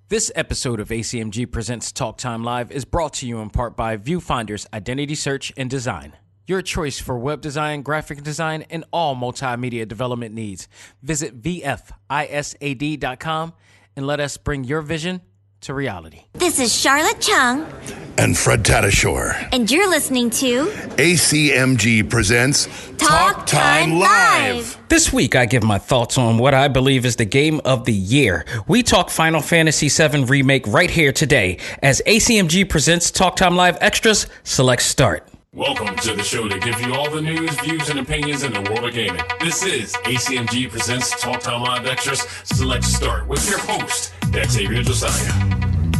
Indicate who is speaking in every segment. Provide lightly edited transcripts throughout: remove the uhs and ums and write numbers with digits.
Speaker 1: This episode of A.C.M.G. Presents Talk Time Live is brought to you in part by Viewfinder's Identity Search and Design. Your choice for web design, graphic design, and all multimedia development needs. Visit VFISAD.com and let us bring your vision to reality.
Speaker 2: This is Charlotte Chung.
Speaker 3: And Fred Tatasciore.
Speaker 2: And you're listening to
Speaker 3: A.C.M.G. presents
Speaker 2: Talk Time Live.
Speaker 1: This week, I give my thoughts on what I believe is the game of the year. We talk Final Fantasy VII Remake right here today as A.C.M.G. presents Talk Time Live Extras. Select Start.
Speaker 4: Welcome to the show to give you all the news, views, and opinions in the world of gaming. This is A.C.M.G. presents Talk Time Live Extras. Select Start with your host, Xavier Josiah.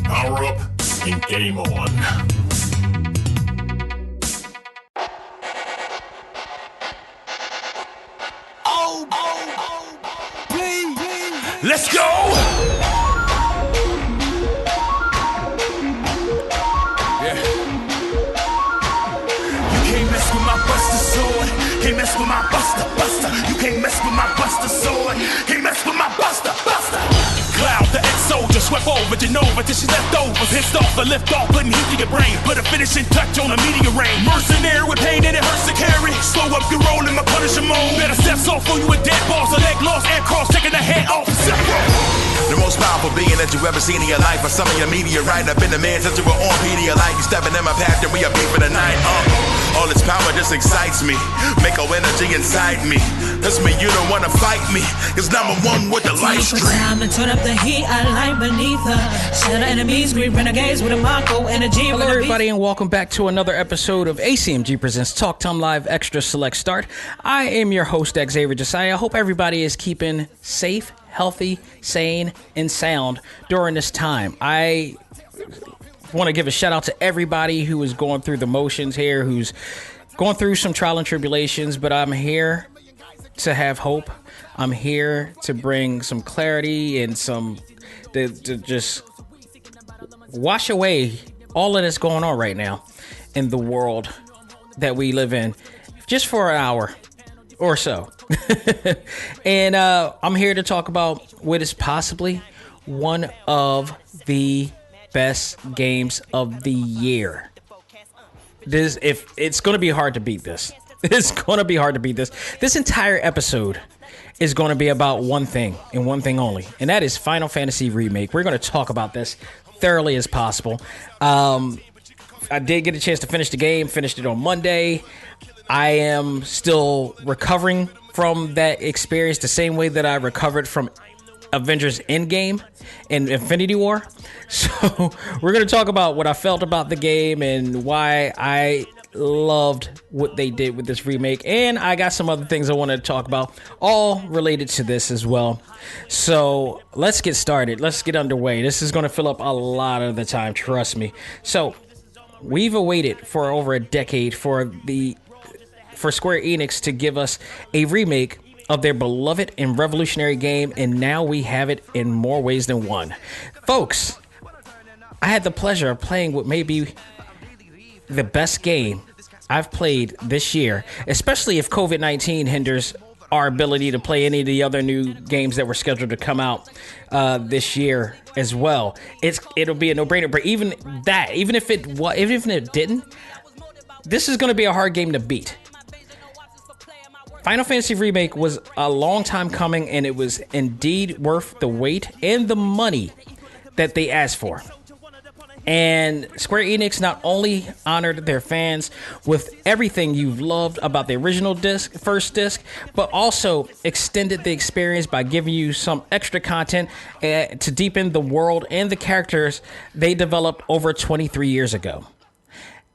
Speaker 4: Power up and game on. Let's go! Yeah. You can't mess with my Buster Sword. Can't mess with my Buster. You can't mess with my Buster Sword. Can't mess with my Buster. Cloud, the ex-soldier, swept over Genova till she left over. Pissed off, a lift off, putting heat to your brain. Put a finishing touch on a meteor rain. Mercenary with pain and it hurts to carry. Slow up your roll in my Punisher mode. Better steps off on you with dead balls, a leg lost, and cross, taking the head off.
Speaker 5: The most powerful being that you ever seen in your life. I summon your meteorite. I've been the man since you were on Pedialyte. You stepping in my path and we are beat for the night. All this power just excites me. Make a energy inside me. That's me, you don't wanna fight me. Cause number one with the light stream.
Speaker 6: Time to turn up the heat, I lie beneath her. Shadow enemies, great renegades with a MAKO energy.
Speaker 1: Hello everybody and welcome back to another episode of A.C.M.G. Presents Talk Time Live Extra Select Start. I am your host, Xavier Josiah. I hope everybody is keeping safe, healthy, sane, and sound during this time. I want to give a shout out to everybody who is going through the motions here, who's going through some trial and tribulations, but I'm here to have hope. I'm here to bring some clarity and to just wash away all of that's going on right now in the world that we live in, just for an hour or so. And I'm here to talk about what is possibly one of the best games of the year. It's going to be hard to beat this. It's going to be hard to beat this. This entire episode is going to be about one thing and one thing only, and that is Final Fantasy Remake. We're going to talk about this thoroughly as possible. I did get a chance to finish the game, finished it on Monday. I am still recovering from that experience the same way that I recovered from Avengers Endgame and Infinity War. So we're going to talk about what I felt about the game and why I loved what they did with this remake. And I got some other things I want to talk about, all related to this as well. So let's get started. Let's get underway. This is going to fill up a lot of the time, trust me. So we've awaited for over a decade for Square Enix to give us a remake of their beloved and revolutionary game, and now we have it in more ways than one. Folks, I had the pleasure of playing what may be the best game I've played this year, especially if COVID-19 hinders our ability to play any of the other new games that were scheduled to come out this year as well. It'll be a no-brainer, but even if it didn't, this is going to be a hard game to beat. Final Fantasy Remake was a long time coming, and it was indeed worth the wait and the money that they asked for. And Square Enix not only honored their fans with everything you've loved about the original first disc, but also extended the experience by giving you some extra content to deepen the world and the characters they developed over 23 years ago.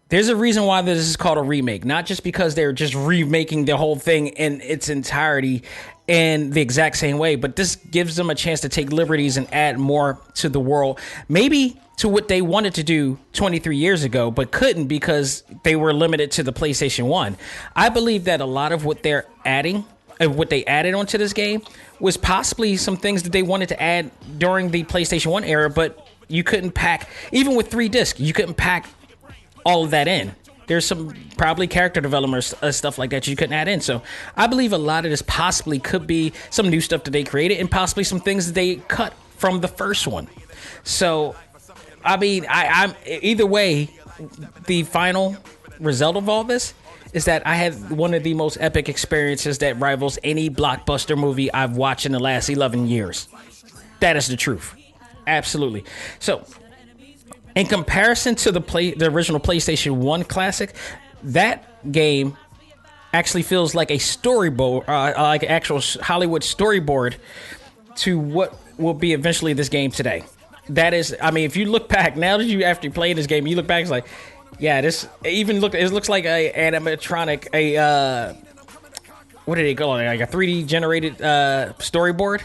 Speaker 1: There's a reason why this is called a remake, not just because they're just remaking the whole thing in its entirety in the exact same way, but this gives them a chance to take liberties and add more to the world, maybe to what they wanted to do 23 years ago, but couldn't because they were limited to the PlayStation 1. I believe that a lot of what they're adding, what they added onto this game, was possibly some things that they wanted to add during the PlayStation 1 era, but you couldn't pack, even with 3 discs, you couldn't pack all of that in. There's some probably character development stuff like that you couldn't add in. So I believe a lot of this possibly could be some new stuff that they created and possibly some things that they cut from the first one. So, I mean, I'm either way, the final result of all this is that I had one of the most epic experiences that rivals any blockbuster movie I've watched in the last 11 years. That is the truth. Absolutely. So, in comparison to the original PlayStation 1 classic, that game actually feels like a storyboard, like an actual Hollywood storyboard to what will be eventually this game today. That is, I mean, if you look back, now that you after playing this game, you look back, it's like, yeah, it looks like a animatronic, what did they call it? Like a 3D generated storyboard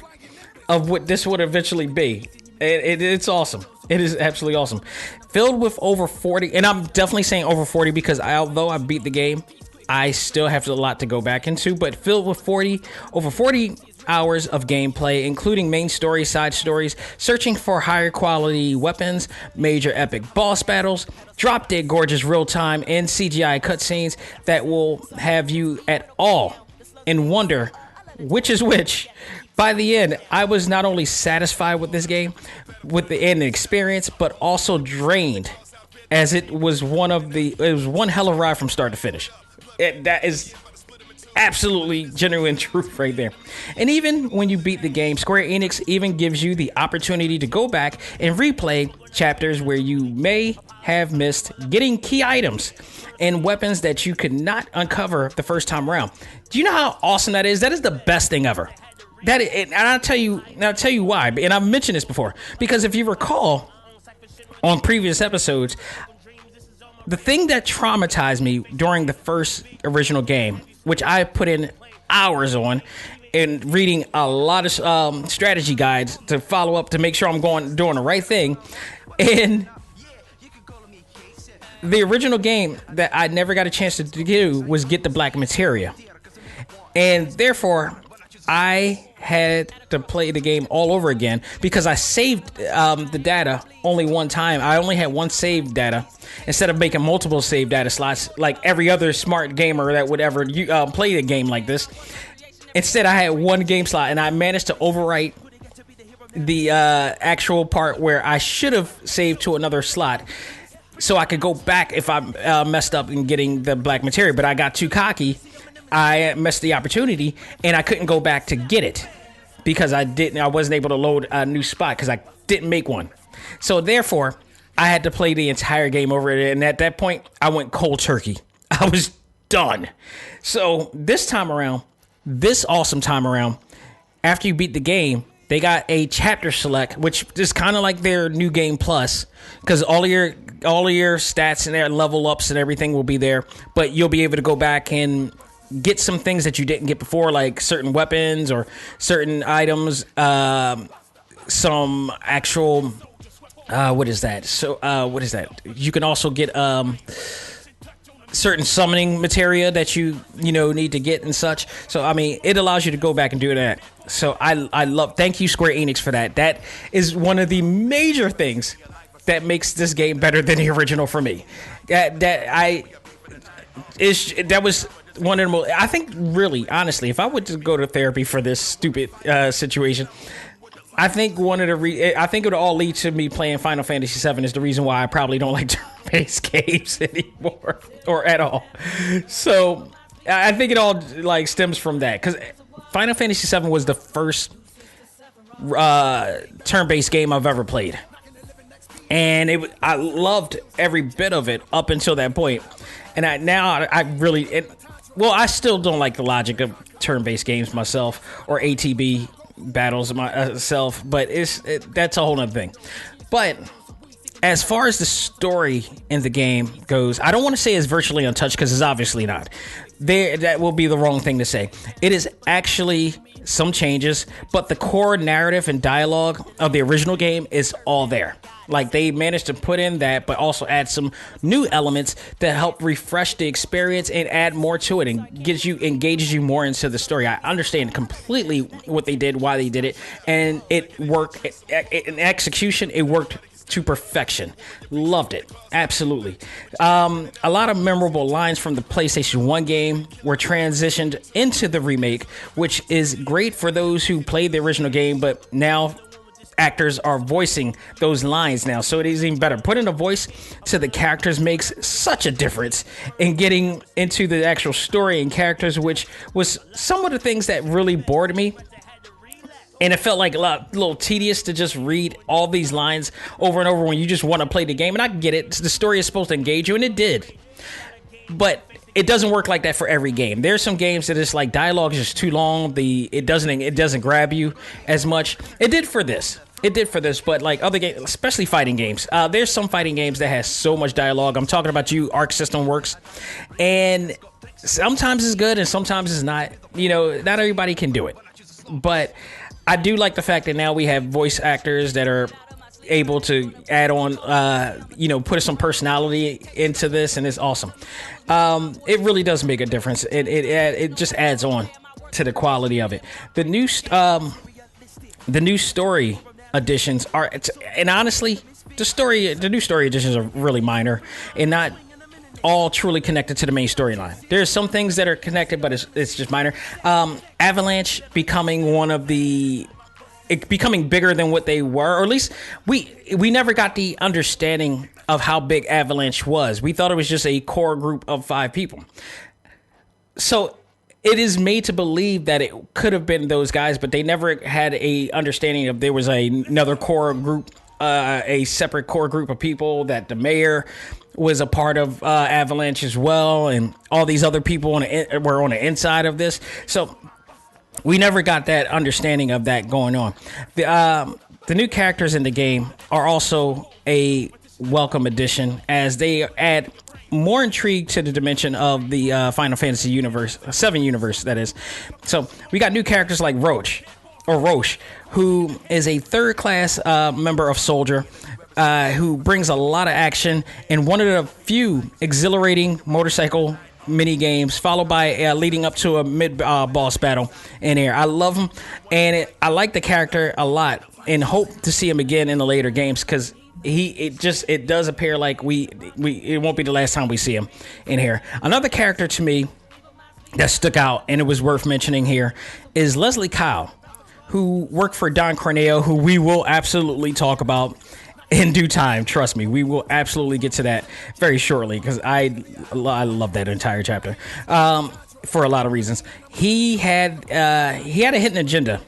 Speaker 1: of what this would eventually be. It's awesome. It is absolutely awesome. Filled with over 40, and I'm definitely saying over 40 because although I beat the game, I still have a lot to go back into, but filled with over 40 hours of gameplay, including main story, side stories, searching for higher quality weapons, major epic boss battles, drop dead gorgeous real-time and CGI cutscenes that will have you at all in wonder which is which. By the end, I was not only satisfied with this game, with the end experience, but also drained, as it was one hell of a ride from start to finish. That is absolutely genuine truth right there. And even when you beat the game, Square Enix even gives you the opportunity to go back and replay chapters where you may have missed getting key items and weapons that you could not uncover the first time around. Do you know how awesome that is? That is the best thing ever. And I'll tell you why. And I've mentioned this before, because if you recall on previous episodes, the thing that traumatized me during the first original game, which I put in hours on and reading a lot of strategy guides to follow up to make sure I'm doing the right thing, and the original game that I never got a chance to do was get the black materia, and therefore I had to play the game all over again because I saved the data only one time. I only had one save data instead of making multiple save data slots like every other smart gamer that would ever play a game like this. Instead, I had one game slot, and I managed to overwrite the actual part where I should have saved to another slot so I could go back if I messed up in getting the black materia. But I got too cocky. I missed the opportunity, and I couldn't go back to get it because I wasn't able to load a new spot because I didn't make one. So therefore, I had to play the entire game over, and at that point, I went cold turkey. I was done. So this awesome time around, after you beat the game, they got a chapter select, which is kind of like their new game plus, because all of your stats and their level ups and everything will be there, but you'll be able to go back and get some things that you didn't get before, like certain weapons or certain items, some actual what is that? So what is that? You can also get certain summoning materia that you need to get and such. So I mean, it allows you to go back and do that. So I love, thank you Square Enix for that. That is one of the major things that makes this game better than the original for me. That was one of the most, I think, really, honestly, if I would just go to therapy for this stupid situation, I think I think it would all lead to me playing Final Fantasy VII is the reason why I probably don't like turn-based games anymore or at all. So I think it all like stems from that, because Final Fantasy VII was the first turn-based game I've ever played, and I loved every bit of it up until that point. And I really I still don't like the logic of turn-based games myself, or ATB battles myself, but that's a whole nother thing. But as far as the story in the game goes, I don't want to say it's virtually untouched, because it's obviously not. That will be the wrong thing to say. It is actually some changes, but the core narrative and dialogue of the original game is all there. Like, they managed to put in that, but also add some new elements that help refresh the experience and add more to it and engages you more into the story. I understand completely what they did, why they did it, and it worked. In execution, it worked to perfection. Loved it. Absolutely. A lot of memorable lines from the PlayStation 1 game were transitioned into the remake, which is great for those who played the original game, but now actors are voicing those lines now, so it is even better. Putting a voice to the characters makes such a difference in getting into the actual story and characters, which was some of the things that really bored me. And it felt like a little tedious to just read all these lines over and over when you just want to play the game. And I get it. The story is supposed to engage you, and it did. But it doesn't work like that for every game. There's some games that it's like dialogue is just too long. It doesn't grab you as much. It did for this. But like other games, especially fighting games, there's some fighting games that has so much dialogue. I'm talking about Arc System Works, and sometimes it's good and sometimes it's not. Not everybody can do it, but I do like the fact that now we have voice actors that are able to add on, put some personality into this, and it's awesome. It really does make a difference. It just adds on to the quality of it. The new story additions are, and honestly, the new story additions are really minor and not all truly connected to the main storyline. There's some things that are connected, but it's just minor. Avalanche becoming becoming bigger than what they were, or at least we never got the understanding of how big Avalanche was. We thought it was just a core group of 5 people. So it is made to believe that it could have been those guys, but they never had a understanding of there was another core group, a separate core group of people, that the mayor was a part of Avalanche as well, and all these other people were on the inside of this. So we never got that understanding of that going on. The new characters in the game are also a welcome addition, as they add more intrigue to the dimension of the Final Fantasy universe, 7 universe, that is. So we got new characters like Roche, who is a third-class member of Soldier, who brings a lot of action and one of the few exhilarating motorcycle mini games, followed by leading up to a mid boss battle in here. I love him, and I like the character a lot, and hope to see him again in the later games, because it does appear like it won't be the last time we see him in here. Another character to me that stuck out, and it was worth mentioning here, is Leslie Kyle, who worked for Don Corneo, who we will absolutely talk about in due time. Trust me, we will absolutely get to that very shortly, because I love that entire chapter for a lot of reasons. He had a hidden agenda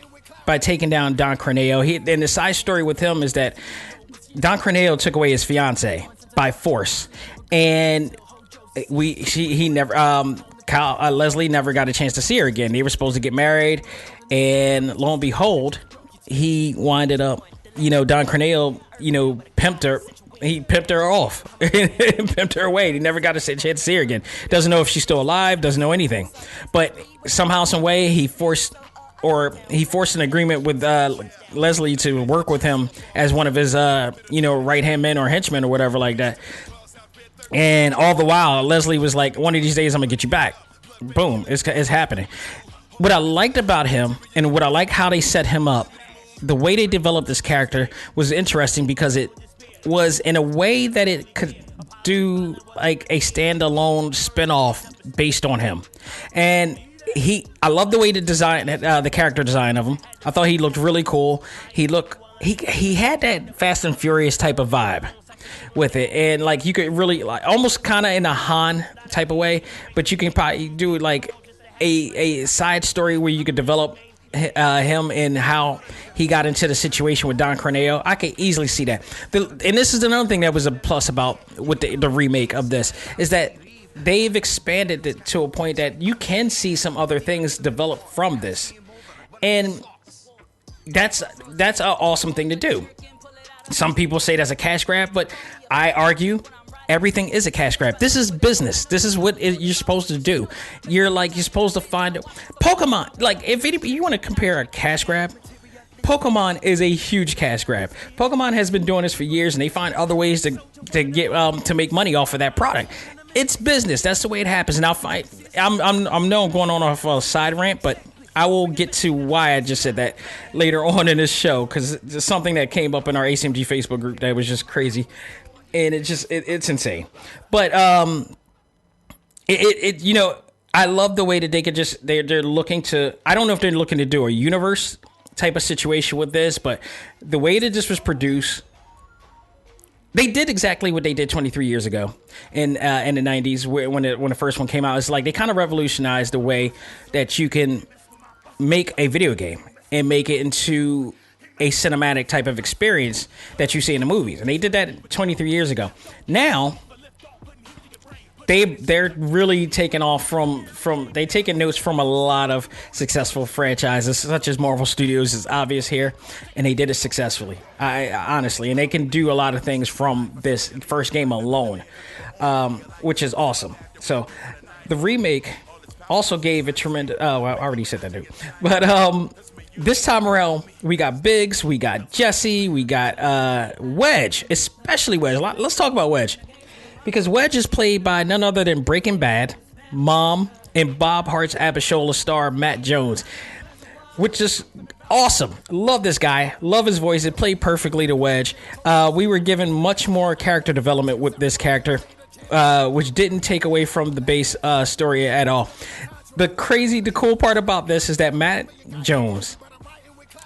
Speaker 1: by taking down Don Corneo. And the side story with him is that Don Corneo took away his fiance by force, and Leslie never got a chance to see her again. They were supposed to get married, and lo and behold, he winded up, Don Corneo, pimped her. He pimped her off, pimped her away. He never got a chance to see her again. Doesn't know if she's still alive. Doesn't know anything. But somehow, some way, he forced an agreement with Leslie to work with him as one of his, right hand men or henchmen or whatever like that. And all the while, Leslie was like, "One of these days, I'm gonna get you back." Boom, it's happening. What I liked about him, and what I like how they set him up, the way they developed this character was interesting, because it was in a way that it could do like a standalone spinoff based on him. And I love the way the character design of him. I thought he looked really cool. He had that Fast and Furious type of vibe with it, and like you could really like almost kind of in a Han type of way, but you can probably do like a side story where you could develop him and how he got into the situation with Don Corneo. I could easily see that. And this is another thing that was a plus with the remake of this, is that they've expanded it to a point that you can see some other things develop from this, and that's an awesome thing to do. Some people say that's a cash grab, but I argue everything is a cash grab. This is business. This is what you're supposed to do. You're supposed to find Pokemon. Like, if you want to compare a cash grab, Pokemon is a huge cash grab. Pokemon has been doing this for years, and they find other ways to get to make money off of that product. It's business. That's the way it happens. And I'm going on off a side rant, but I will get to why I just said that later on in this show, because it's something that came up in our A.C.M.G Facebook group that was just crazy, and it's insane. But I love the way that they could they're looking to. I don't know if they're looking to do a universe type of situation with this, but the way that this was produced, they did exactly what they did 23 years ago in the 90s when the first one came out. It's like they kind of revolutionized the way that you can make a video game and make it into a cinematic type of experience that you see in the movies. And they did that 23 years ago. Now, they're really taking off they taking notes from a lot of successful franchises, such as Marvel Studios is obvious here, and they did it successfully. Honestly, and they can do a lot of things from this first game alone, which is awesome. So, the remake also gave a tremendous. Oh, I already said that, dude. But this time around, we got Biggs, we got Jesse, we got Wedge, especially Wedge. Let's talk about Wedge. Because Wedge is played by none other than Breaking Bad, Mom, and Bob Hart's Abishola star Matt Jones, which is awesome. Love this guy. Love his voice. It played perfectly to Wedge. We were given much more character development with this character, which didn't take away from the base story at all. The cool part about this is that Matt Jones,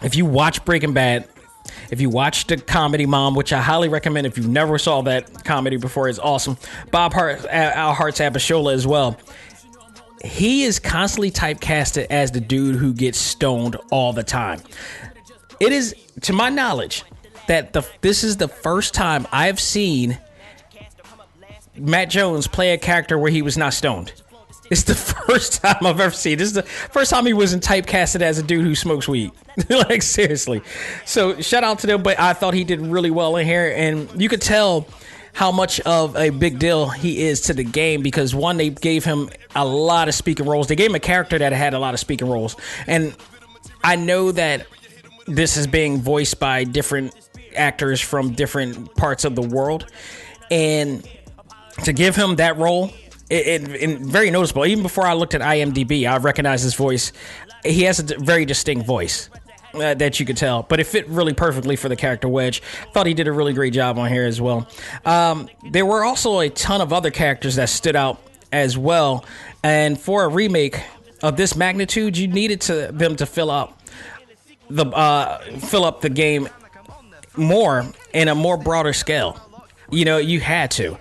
Speaker 1: if you watch Breaking Bad, if you watch the comedy Mom, which I highly recommend if you never saw that comedy before, it's awesome. Bob Hart's Abishola as well. He is constantly typecasted as the dude who gets stoned all the time. It is, to my knowledge, that this is the first time I've seen Matt Jones play a character where he was not stoned. It's the first time I've ever seen. This is the first time he wasn't typecasted as a dude who smokes weed. Like, seriously. So, shout out to them, but I thought he did really well in here, and you could tell how much of a big deal he is to the game because, one, they gave him a lot of speaking roles. They gave him a character that had a lot of speaking roles, and I know that this is being voiced by different actors from different parts of the world, and to give him that role, it very noticeable. Even before I looked at IMDb, I recognized his voice. He has a very distinct voice that you could tell, but it fit really perfectly for the character Wedge. Thought he did a really great job on here as well. There were also a ton of other characters that stood out as well, and for a remake of this magnitude, you needed them to fill up the game more in a more broader scale. You know, you had to.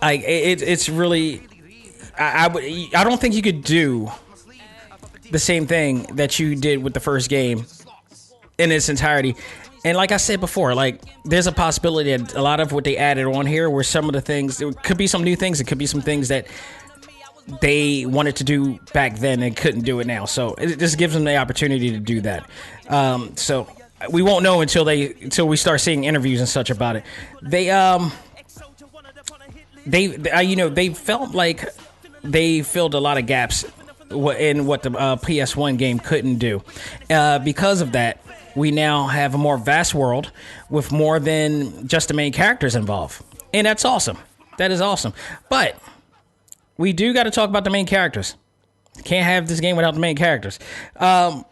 Speaker 1: It's really. I don't think you could do the same thing that you did with the first game in its entirety. And like I said before, like there's a possibility that a lot of what they added on here were some of the things. It could be some new things. It could be some things that they wanted to do back then and couldn't do it now. So it just gives them the opportunity to do that. So we won't know until we start seeing interviews and such about it. They felt like they filled a lot of gaps in what the PS1 game couldn't do. Because of that, we now have a more vast world with more than just the main characters involved. And that's awesome. That is awesome. But we do got to talk about the main characters. Can't have this game without the main characters. The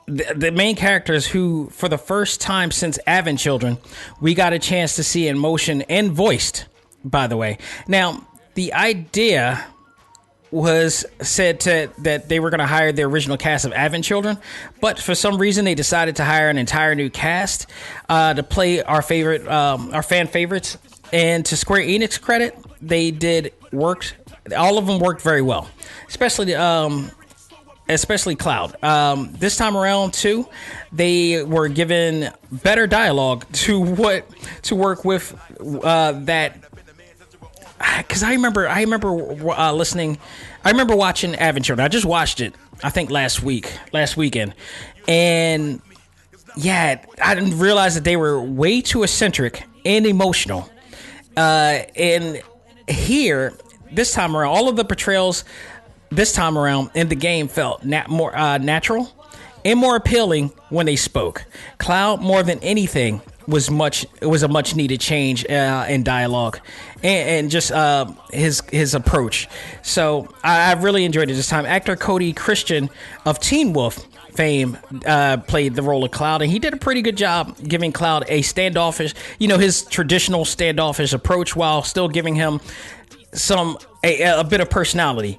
Speaker 1: main characters who, for the first time since A.C.M.G Children, we got a chance to see in motion and voiced, by the way. Now, the idea was said that they were going to hire the original cast of A.C.M.G Children, but for some reason they decided to hire an entire new cast to play our fan favorites. And to Square Enix credit, they worked. All of them worked very well, especially Cloud. This time around too, they were given better dialogue to work with that. Because I remember listening. I remember watching A.C.M.G Children. I just watched it, I think last weekend, and yeah, I didn't realize that they were way too eccentric and emotional. And here, this time around, all of the portrayals this time around in the game felt more natural and more appealing when they spoke. Cloud, more than anything, was a much needed change in dialogue and just his approach. So I really enjoyed it this time. Actor Cody Christian of Teen Wolf fame played the role of Cloud, and he did a pretty good job giving Cloud a standoffish, his traditional standoffish approach while still giving him a bit of personality.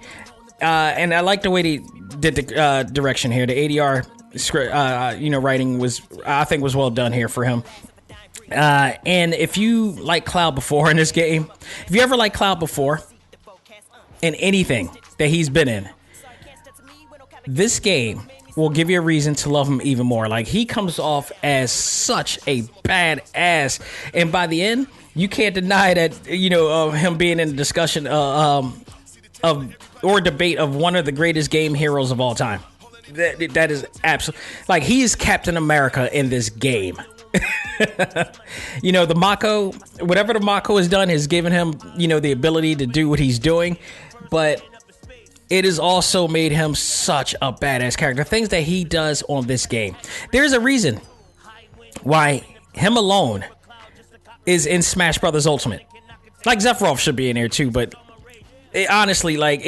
Speaker 1: And I like the way they did the direction here. The ADR script, writing was, I think, was well done here for him. And if you like Cloud before in this game, if you ever liked Cloud before in anything that he's been in, this game will give you a reason to love him even more. Like, he comes off as such a badass, and by the end, you can't deny that, him being in a discussion of or debate of one of the greatest game heroes of all time. That is absolutely, like, he is Captain America in this game. The MAKO, whatever the MAKO has done, has given him, the ability to do what he's doing, but it has also made him such a badass character. Things that he does on this game. There's a reason why him alone is in Smash Brothers Ultimate. Like, Sephiroth should be in here too, but honestly, like,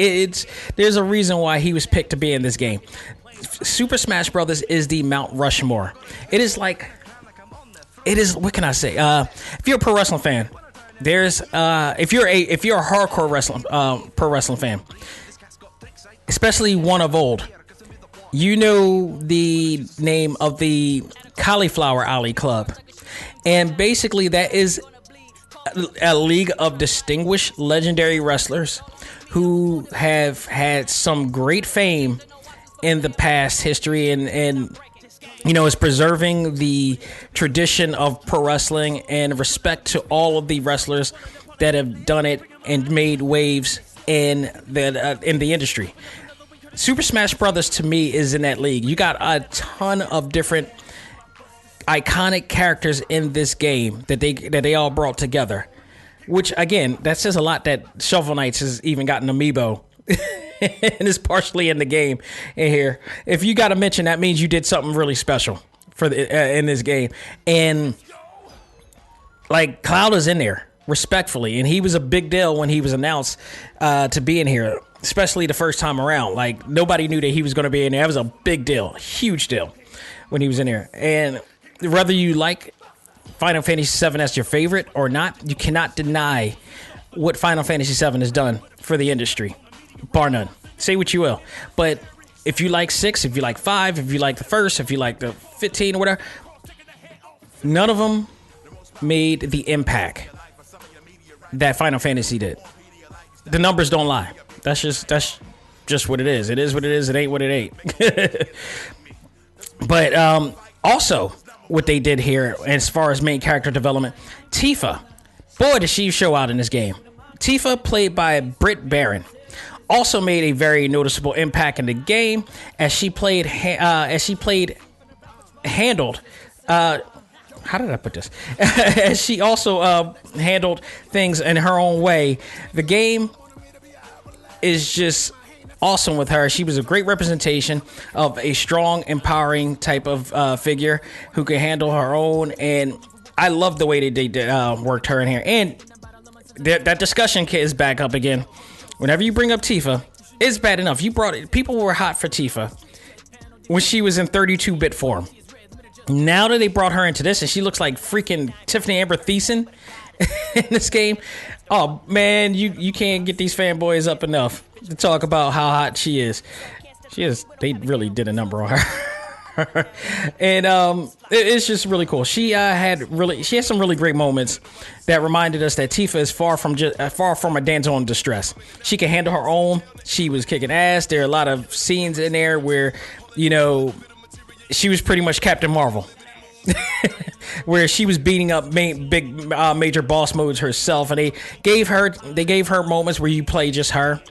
Speaker 1: there's a reason why he was picked to be in this game. Super Smash Brothers is the Mount Rushmore. It is, what can I say? If you're a pro wrestling fan, if you're a hardcore pro wrestling fan, especially one of old, you know the name of the Cauliflower Alley Club. And basically that is a league of distinguished legendary wrestlers who have had some great fame in the past history, and is preserving the tradition of pro wrestling and respect to all of the wrestlers that have done it and made waves in the industry. Super Smash Brothers to me is in that league. You got a ton of different iconic characters in this game that they all brought together, which again, that says a lot that Shovel Knights has even gotten amiibo and is partially in the game in here. If you got to mention, that means you did something really special for in this game. And like, Cloud is in there respectfully, and he was a big deal when he was announced to be in here, especially the first time around. Like, nobody knew that he was going to be in there. That was a big deal, huge deal when he was in there. And whether you like Final Fantasy VII as your favorite or not, you cannot deny what Final Fantasy VII has done for the industry, bar none. Say what you will, but if you like 6, if you like 5, if you like the first, if you like the 15 or whatever, none of them made the impact that Final Fantasy did. The numbers don't lie. That's just what it is. It is what it is. It ain't what it ain't. But also, what they did here as far as main character development, Tifa, boy, did she show out in this game. Tifa, played by Britt Baron, also made a very noticeable impact in the game as she handled. How did I put this? As she also handled things in her own way. The game is just awesome with her. She was a great representation of a strong, empowering type of figure who could handle her own. And I love the way they worked her in here. And that discussion is back up again. Whenever you bring up Tifa, it's bad enough. People were hot for Tifa when she was in 32-bit form. Now that they brought her into this and she looks like freaking Tiffany Amber Thiessen in this game, oh man, you can't get these fanboys up enough to talk about how hot she is. They really did a number on her. And it's just really cool. She had some really great moments that reminded us that Tifa is far from a damsel in distress. She can handle her own. She was kicking ass. There are a lot of scenes in there where, she was pretty much Captain Marvel, where she was beating up major boss modes herself, and they gave her moments where you play just her,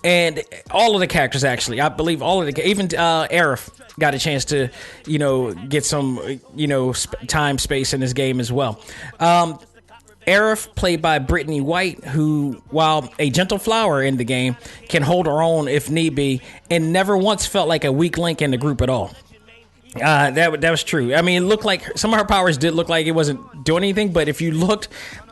Speaker 1: and all of the characters actually. I believe even Aerith got a chance to get some time space in this game as well. Aerith, played by Brittany White, who, while a gentle flower in the game, can hold her own if need be, and never once felt like a weak link in the group at all. That was true. I mean, it looked like some of her powers did look like it wasn't doing anything, but if you looked,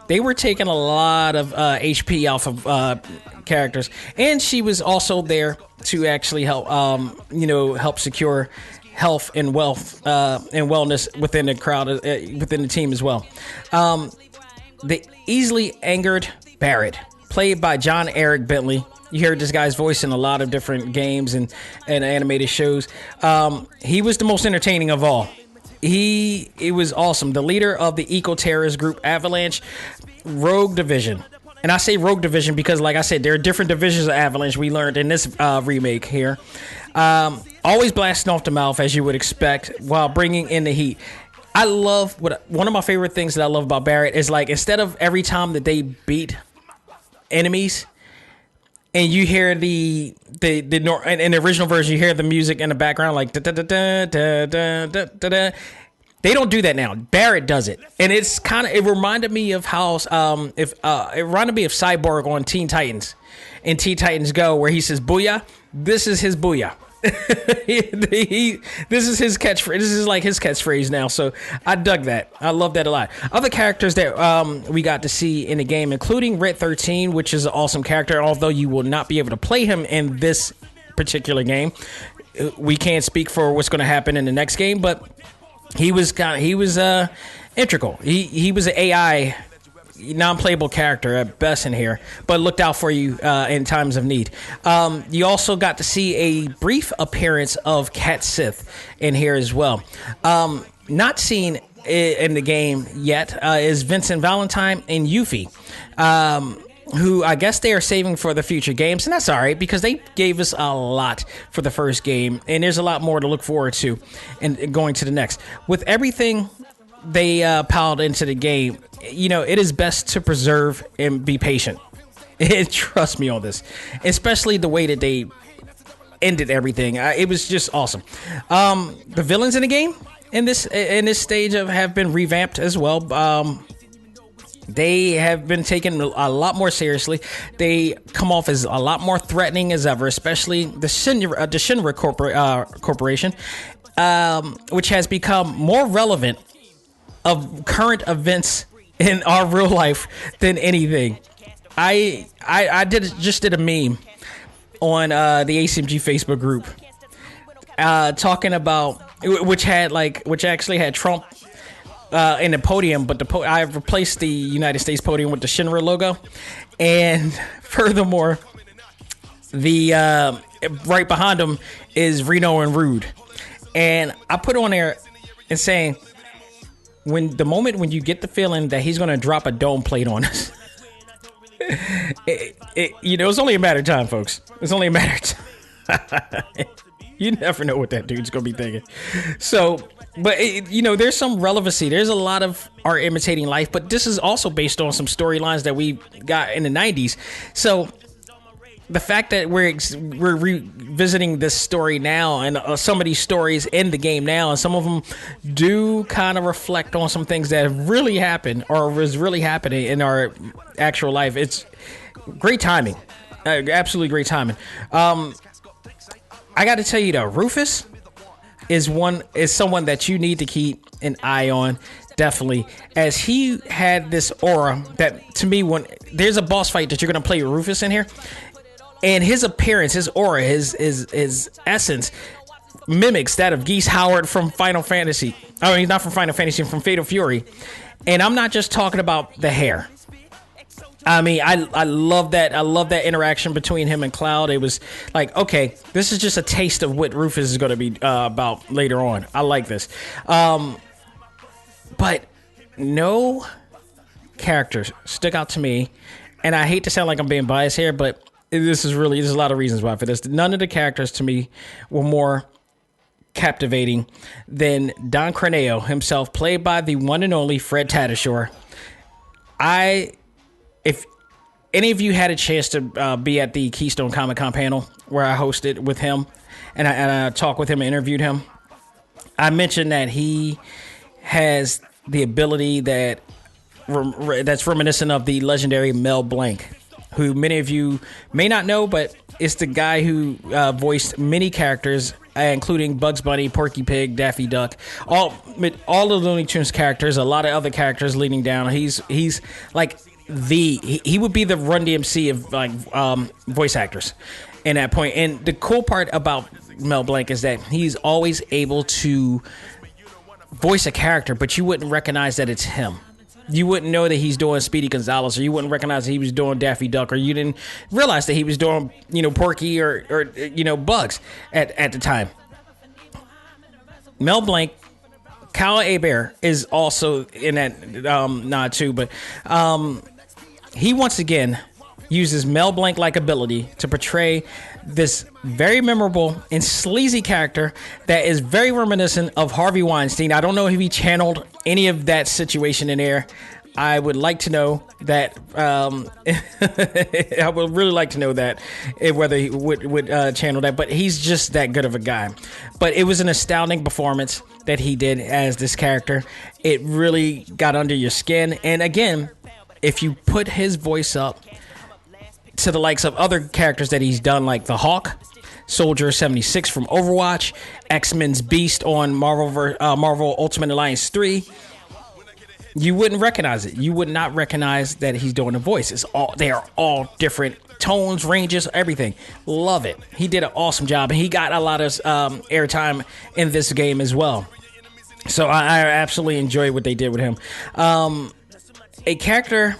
Speaker 1: they were taking a lot of HP off of characters, and she was also there to actually help, help secure health and wealth and wellness within the crowd, within the team as well. The easily angered Barrett, played by John Eric Bentley, You heard this guy's voice in a lot of different games and animated shows. He was the most entertaining of all. It was awesome. The leader of the eco-terrorist group Avalanche Rogue Division. And I say Rogue Division because, like I said, there are different divisions of Avalanche we learned in this remake here. Always blasting off the mouth, as you would expect, while bringing in the heat. I love one of my favorite things that I love about Barrett is, like, instead of every time that they beat enemies and you hear in the original version, you hear the music in the background, like da da da da da da da da. They don't do that now. Barrett does it, and it reminded me of how it reminded me of Cyborg on Teen Titans, in Teen Titans Go, where he says "booyah." This is his booyah. This is his catchphrase. This is like his catchphrase now. So I dug that. I love that a lot. Other characters that we got to see in the game, including Red 13, which is an awesome character. Although you will not be able to play him in this particular game, we can't speak for what's going to happen in the next game, but. He was integral. He was an AI, non-playable character at best in here, but looked out for you in times of need. You also got to see a brief appearance of Cat Sith in here as well. Not seen in the game yet is Vincent Valentine and Yuffie. Who I guess they are saving for the future games, and that's all right because they gave us a lot for the first game, and there's a lot more to look forward to and going to the next. With everything they piled into the game, it is best to preserve and be patient. Trust me on this, especially the way that they ended everything. It was just awesome. The villains in the game in this stage have been revamped as well. They have been taken a lot more seriously. They come off as a lot more threatening as ever, especially the Shinra Corporation, which has become more relevant of current events in our real life than anything. I did a meme on the A.C.M.G Facebook group talking about which actually had Trump in the podium, but I replaced the United States podium with the Shinra logo, and furthermore, the right behind them is Reno and Rude, and I put on there and saying when you get the feeling that he's going to drop a dome plate on us, it's only a matter of time, folks. It's only a matter of time. You never know what that dude's going to be thinking. So. But, there's some relevancy. There's a lot of art imitating life, but this is also based on some storylines that we got in the 90s. So the fact that we're revisiting this story now and some of these stories in the game now, and some of them do kind of reflect on some things that have really happened or was really happening in our actual life. It's great timing. Absolutely great timing. I got to tell you, though, Rufus is someone that you need to keep an eye on, definitely, as he had this aura that, to me, when there's a boss fight that you're going to play Rufus in here, and his appearance, his aura, his essence mimics that of Geese Howard from Final Fantasy. I mean, not from Final Fantasy, from Fatal Fury. And I'm not just talking about the hair. I mean, I love that. I love that interaction between him and Cloud. It was like, okay, this is just a taste of what Rufus is going to be about later on. I like this. But no characters stuck out to me. And I hate to sound like I'm being biased here, but there's a lot of reasons why for this. None of the characters to me were more captivating than Don Corneo himself, played by the one and only Fred Tatasciore. If any of you had a chance to be at the Keystone Comic-Con panel where I hosted with him and I talked with him and interviewed him, I mentioned that he has the ability that's reminiscent of the legendary Mel Blanc, who many of you may not know, but it's the guy who voiced many characters, including Bugs Bunny, Porky Pig, Daffy Duck, all the Looney Tunes characters, a lot of other characters leading down. He's like he would be the Run DMC of like voice actors in that point. And the cool part about Mel Blanc is that he's always able to voice a character, but you wouldn't recognize that it's him. You wouldn't know that he's doing Speedy Gonzales, or you wouldn't recognize that he was doing Daffy Duck, or you didn't realize that he was doing, Porky or Bugs at the time. Mel Blanc, Kyle Hebert is also in that nod too, but he once again uses Mel Blanc-like ability to portray this very memorable and sleazy character that is very reminiscent of Harvey Weinstein. I don't know if he channeled any of that situation in there. I would like to know that. I would really like to know that, whether he would channel that. But he's just that good of a guy. But it was an astounding performance that he did as this character. It really got under your skin. And again, if you put his voice up to the likes of other characters that he's done, like the Hawk, Soldier 76 from Overwatch, X-Men's Beast on Marvel Ultimate Alliance 3, you wouldn't recognize it. You would not recognize that he's doing a voice. They are all different tones, ranges, everything. Love it. He did an awesome job, and he got a lot of airtime in this game as well. So I absolutely enjoy what they did with him. A character.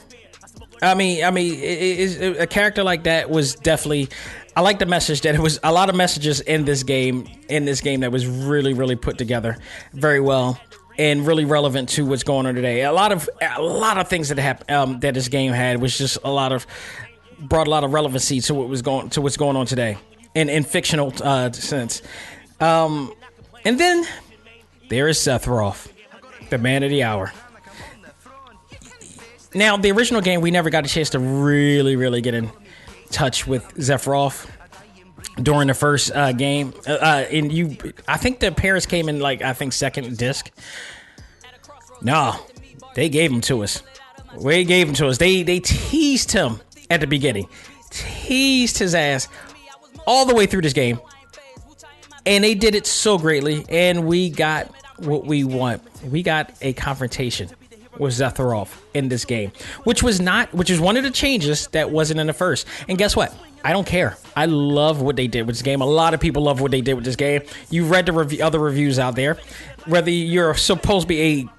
Speaker 1: A character like that was definitely. I like the message that it was a lot of messages in this game. That was really, really put together very well and really relevant to what's going on today. A lot of things that happened that this game had was just brought a lot of relevancy to what's going on today in fictional sense. And then there is Sephiroth, the man of the hour. Now, the original game, we never got a chance to really, really get in touch with Sephiroth during the first game. I think the parents came in second disc. No, they gave him to us. They teased him at the beginning, teased his ass all the way through this game, and they did it so greatly. And we got what we want. We got a confrontation with Sephiroth in this game, which is one of the changes that wasn't in the first. And guess what? I don't care. I love what they did with this game. A lot of people love what they did with this game. You read the other reviews out there. Whether you're supposed to be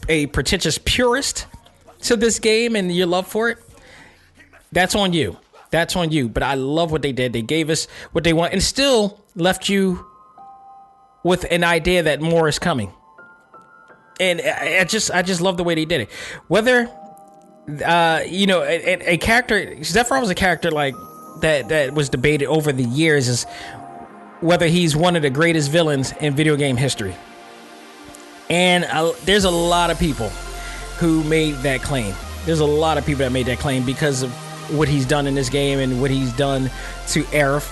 Speaker 1: a pretentious purist to this game and your love for it, that's on you. That's on you. But I love what they did. They gave us what they want and still left you with an idea that more is coming. And I just love the way they did it. Whether, a character, Sephiroth was a character like that was debated over the years as whether he's one of the greatest villains in video game history. And there's a lot of people who made that claim. There's a lot of people that made that claim because of what he's done in this game and what he's done to Aerith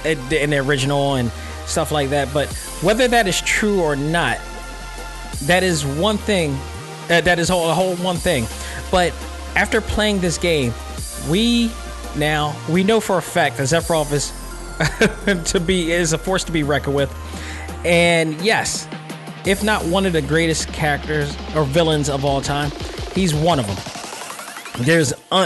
Speaker 1: in the original and stuff like that. But whether that is true or not, that is one thing. That is a whole one thing. But after playing this game, we know for a fact that Sephiroth is a force to be reckoned with. And yes, if not one of the greatest characters or villains of all time, he's one of them.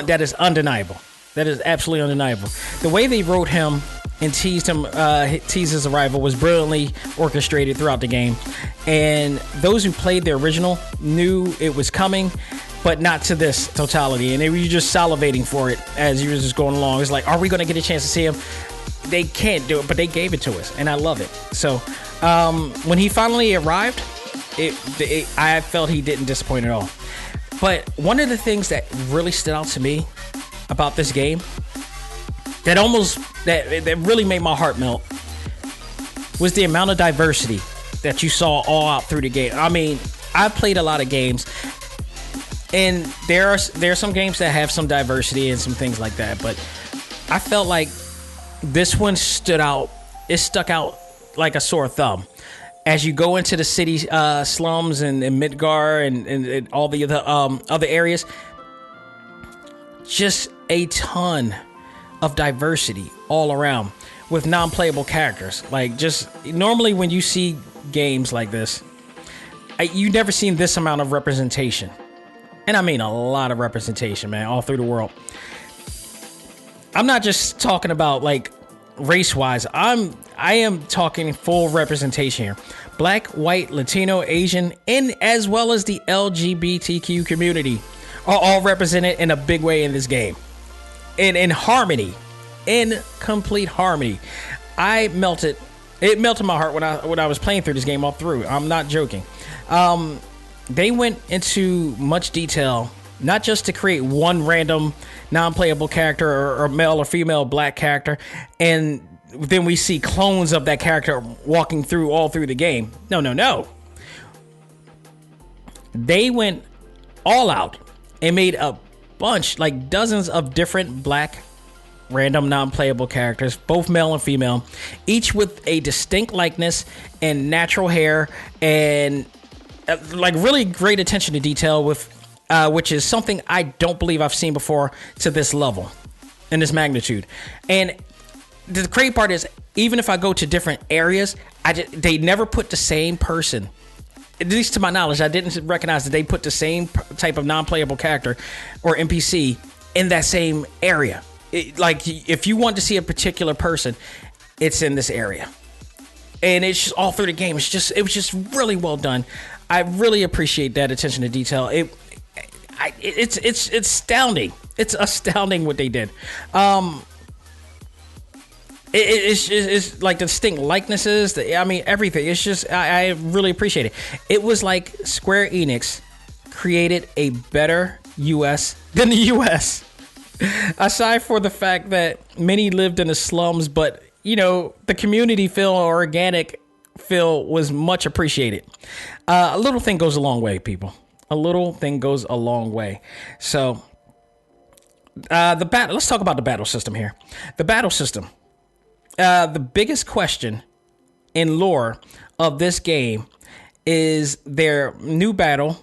Speaker 1: That is undeniable. That is absolutely undeniable. The way they wrote him and teased his arrival was brilliantly orchestrated throughout the game. And those who played the original knew it was coming, but not to this totality. And they were just salivating for it as you were just going along. It's like, are we going to get a chance to see him? They can't do it, but they gave it to us, and I love it. So when he finally arrived, I felt he didn't disappoint at all. But one of the things that really stood out to me about this game that really made my heart melt was the amount of diversity that you saw all out through the game. I mean, I played a lot of games, and there are some games that have some diversity and some things like that, but I felt like this one stood out. It stuck out like a sore thumb. As you go into the city slums and Midgar and all the other areas, just a ton of diversity all around with non-playable characters. Like, just normally when you see games like this, you never seen this amount of representation. And I mean a lot of representation, man, all through the world. I'm not just talking about like race wise, I am talking full representation here. Black, white, Latino, Asian, and as well as the LGBTQ community are all represented in a big way in this game. And in harmony, in complete harmony. It melted my heart when I was playing through this game all through. I'm not joking. They went into much detail, not just to create one random non-playable character or male or female black character, and then we see clones of that character walking through all through the game. No. They went all out and made a bunch, like dozens of different black random non-playable characters, both male and female, each with a distinct likeness and natural hair and like really great attention to detail with which is something I don't believe I've seen before to this level in this magnitude. And the great part is, even if I go to different areas, they never put the same person. At least to my knowledge, I didn't recognize that they put the same type of non-playable character or NPC in that same area. Like, if you want to see a particular person, it's in this area. And it's just all through the game. It was just really well done. I really appreciate that attention to detail. It's astounding. It's astounding what they did. It's like the distinct likenesses. Everything. It's just, I really appreciate it. It was like Square Enix created a better US than the US. Aside for the fact that many lived in the slums, but the community feel, organic feel was much appreciated. A little thing goes a long way, people. A little thing goes a long way. So let's talk about the battle system here. The battle system. The biggest question in lore of this game is their new battle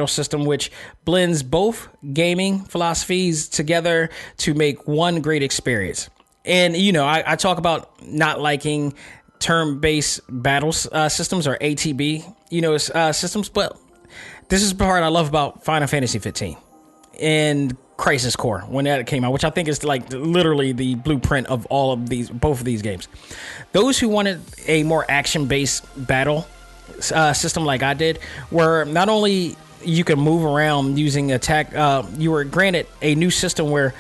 Speaker 1: system, which blends both gaming philosophies together to make one great experience. And, I talk about not liking turn-based battle systems or ATB, systems, but this is the part I love about Final Fantasy 15 and Crisis Core when that came out, which I think is like literally the blueprint of both of these games. Those who wanted a more action-based battle system like I did, where not only you could move around using attack, you were granted a new system where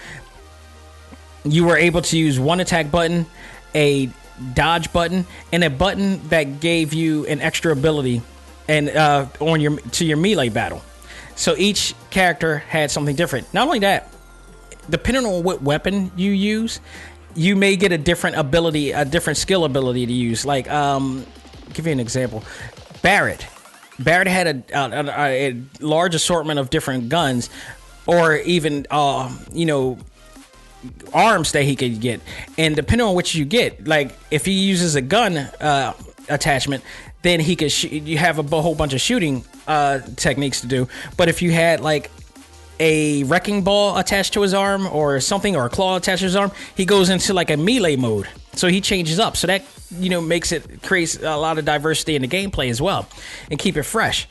Speaker 1: you were able to use one attack button, a dodge button, and a button that gave you an extra ability and to your melee battle. So each character had something different. Not only that, depending on what weapon you use, you may get a different ability, a different skill ability to use. Like, give you an example. Barrett had a large assortment of different guns, or even arms that he could get. And depending on which you get, like if he uses a gun attachment, then he could you have a whole bunch of shooting techniques to do. But if you had like a wrecking ball attached to his arm or something, or a claw attached to his arm, he goes into like a melee mode. So he changes up. So that, creates a lot of diversity in the gameplay as well and keep it fresh.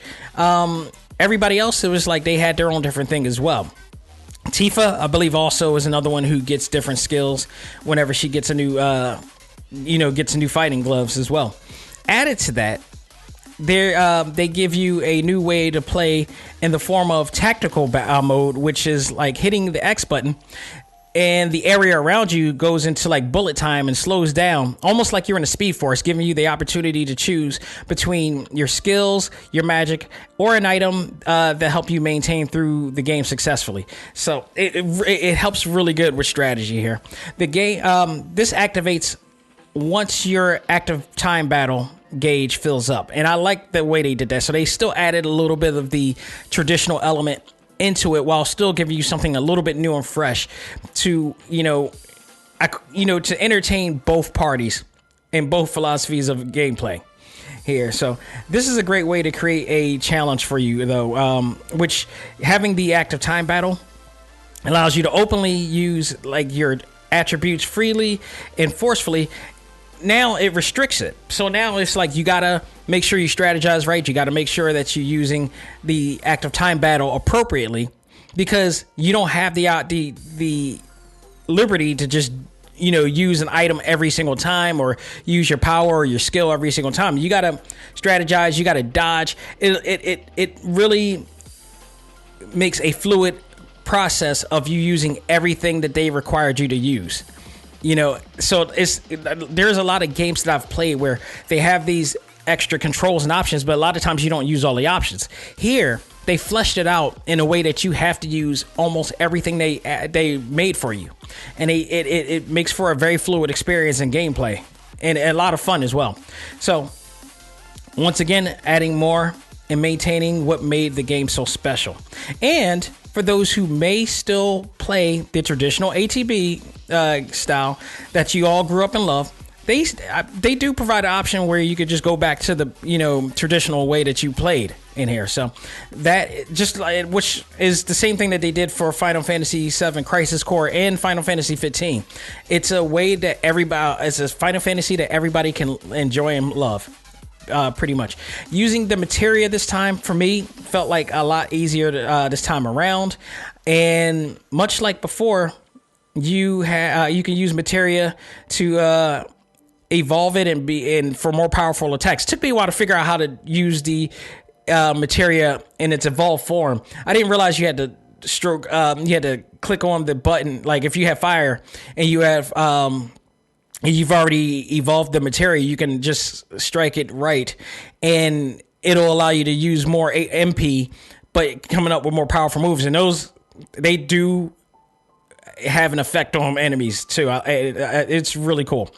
Speaker 1: Everybody else, it was like they had their own different thing as well. Tifa, I believe, also is another one who gets different skills whenever she gets a new, new fighting gloves as well. Added to that, they give you a new way to play in the form of tactical mode, which is like hitting the X button, and the area around you goes into like bullet time and slows down, almost like you're in a speed force, giving you the opportunity to choose between your skills, your magic, or an item that help you maintain through the game successfully. So it helps really good with strategy here. The game this activates once your active time battle gauge fills up, and I like the way they did that. So they still added a little bit of the traditional element into it while still giving you something a little bit new and fresh to to entertain both parties and both philosophies of gameplay here. So this is a great way to create a challenge for you, though, which having the active time battle allows you to openly use like your attributes freely and forcefully. Now it restricts it. So now it's like you gotta make sure you strategize right. You gotta make sure that you're using the active time battle appropriately, because you don't have the liberty to just use an item every single time or use your power or your skill every single time. You got to strategize. You got to dodge. It really makes a fluid process of you using everything that they required you to use. So there's a lot of games that I've played where they have these extra controls and options, but a lot of times you don't use all the options. Here, they fleshed it out in a way that you have to use almost everything they made for you, and it makes for a very fluid experience in gameplay and a lot of fun as well. So once again, adding more and maintaining what made the game so special. And for those who may still play the traditional ATB style that you all grew up and love, they do provide an option where you could just go back to the traditional way that you played in here. So that which is the same thing that they did for Final Fantasy VII Crisis Core and Final Fantasy 15. It's a way that it's a Final Fantasy that everybody can enjoy and love. Pretty much. Using the materia this time for me felt like a lot easier this time around, and much like before, you can use materia to evolve it and for more powerful attacks. It took me a while to figure out how to use the materia in its evolved form. I didn't realize you had to you had to click on the button, like if you have fire and you have you've already evolved the materia, you can just strike it right, and it'll allow you to use more MP, but coming up with more powerful moves. And those, they do have an effect on enemies too. It's really cool.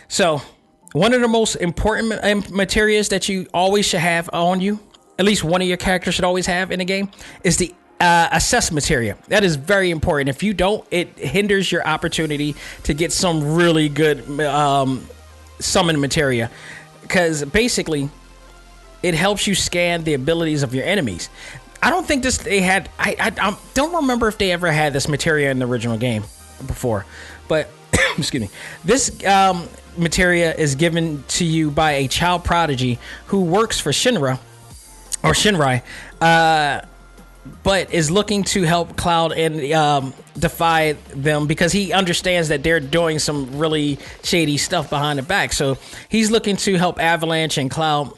Speaker 1: So one of the most important materias that you always should have on you, at least one of your characters should always have in a game, is the assess materia. That is very important. If you don't, it hinders your opportunity to get some really good summon materia, because basically it helps you scan the abilities of your enemies. I don't think I don't remember if they ever had this materia in the original game before, but excuse me, this materia is given to you by a child prodigy who works for Shinrai, but is looking to help Cloud and defy them, because he understands that they're doing some really shady stuff behind the back. So he's looking to help Avalanche and Cloud,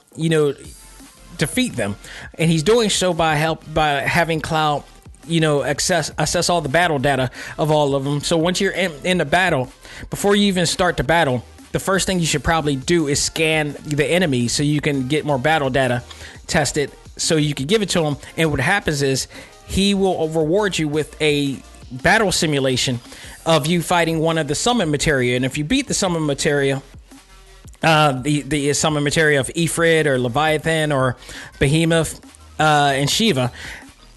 Speaker 1: defeat them, and he's doing so by having Cloud, assess all the battle data of all of them. So once you're in the battle, before you even start the battle, the first thing you should probably do is scan the enemy so you can get more battle data tested, so you can give it to him. And what happens is he will reward you with a battle simulation of you fighting one of the summon materia. And if you beat the summon materia, the summon materia of Ifrit or Leviathan or Behemoth and Shiva,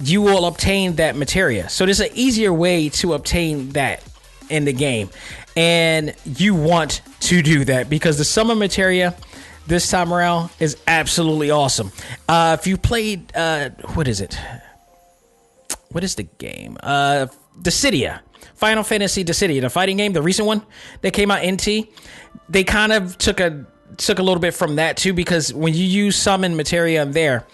Speaker 1: you will obtain that materia. So there's an easier way to obtain that in the game, and you want to do that because the summon materia this time around is absolutely awesome. If you played, what is it? What is the game? Dissidia. Final Fantasy Dissidia, the fighting game, the recent one that came out NT. They kind of took a little bit from that too, because when you use summon materia there,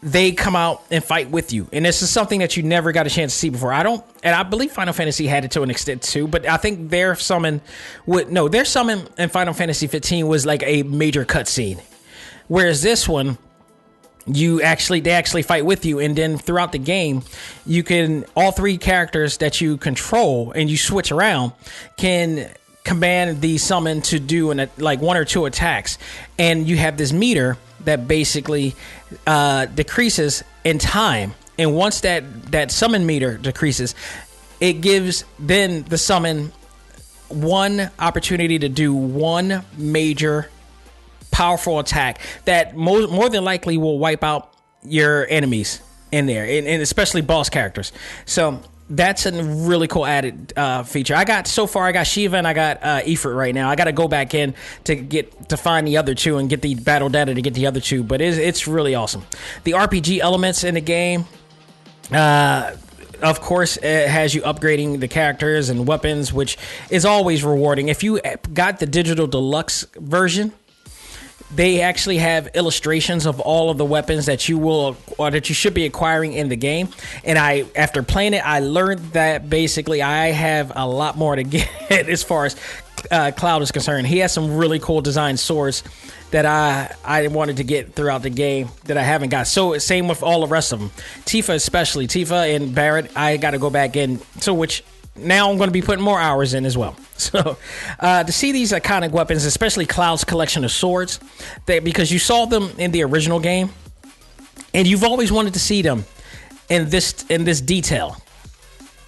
Speaker 1: they come out and fight with you. And this is something that you never got a chance to see before. I believe Final Fantasy had it to an extent too, but I think their summon in Final Fantasy 15 was like a major cutscene. Whereas this one, they actually fight with you, and then throughout the game, you can, all three characters that you control and you switch around can command the summon to do like one or two attacks, and you have this meter that basically decreases in time. And once that summon meter decreases, it gives then the summon one opportunity to do one major powerful attack that more than likely will wipe out your enemies in there, and especially boss characters. So that's a really cool added feature. I got Shiva and I got Ifrit right now. I got to go back in to find the other two and get the battle data to get the other two, but it's really awesome. The RPG elements in the game, of course, it has you upgrading the characters and weapons, which is always rewarding. If you got the digital deluxe version, they actually have illustrations of all of the weapons that you will or that you should be acquiring in the game. And after playing it, I learned that basically I have a lot more to get as far as Cloud is concerned. He has some really cool design swords that I wanted to get throughout the game that I haven't got. So same with all the rest of them. Tifa especially. Tifa and Barrett, I got to go back in. So which now I'm going to be putting more hours in as well. So to see these iconic weapons, especially Cloud's collection of swords, because you saw them in the original game, and you've always wanted to see them in this detail.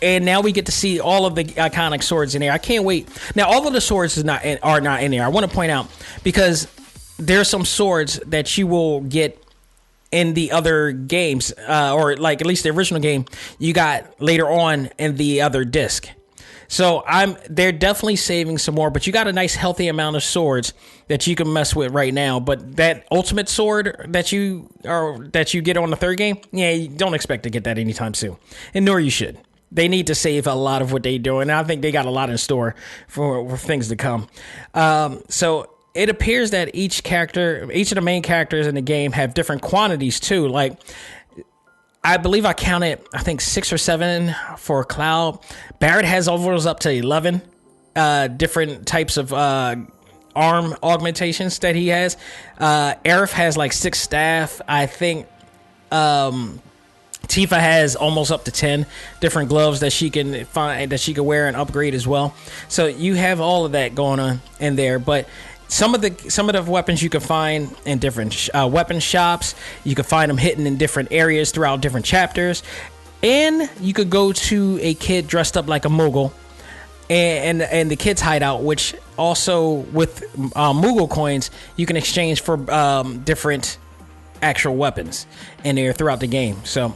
Speaker 1: And now we get to see all of the iconic swords in there. I can't wait. Now, all of the swords are not in there. I want to point out, because there's some swords that you will get in the other games, or like at least the original game you got later on in the other disc. So they're definitely saving some more, but you got a nice healthy amount of swords that you can mess with right now. But that ultimate sword that you get on the third game, yeah, you don't expect to get that anytime soon, and nor you should. They need to save a lot of what they're doing. And I think they got a lot in store for things to come. So it appears that each of the main characters in the game have different quantities too. Like, I believe I counted, I think 6 or 7 for Cloud. Barrett has overalls up to 11 different types of arm augmentations that he has. Aerith has like 6 staff. I think Tifa has almost up to 10 different gloves that she can find, that she can wear and upgrade as well. So you have all of that going on in there. But some of the weapons you can find in different weapon shops. You can find them hidden in different areas throughout different chapters. And you could go to a kid dressed up like a Moogle and the kid's hideout, which also with Moogle coins you can exchange for different actual weapons in there throughout the game. So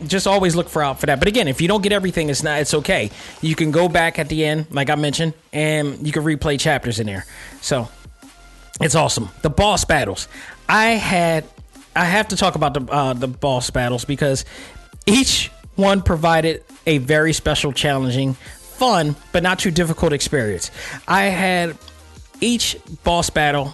Speaker 1: just always look out for that. But again, if you don't get everything, it's okay. You can go back at the end, like I mentioned, and you can replay chapters in there. So it's awesome. The boss battles. I have to talk about the boss battles, because each one provided a very special, challenging, fun, but not too difficult experience. I had each boss battle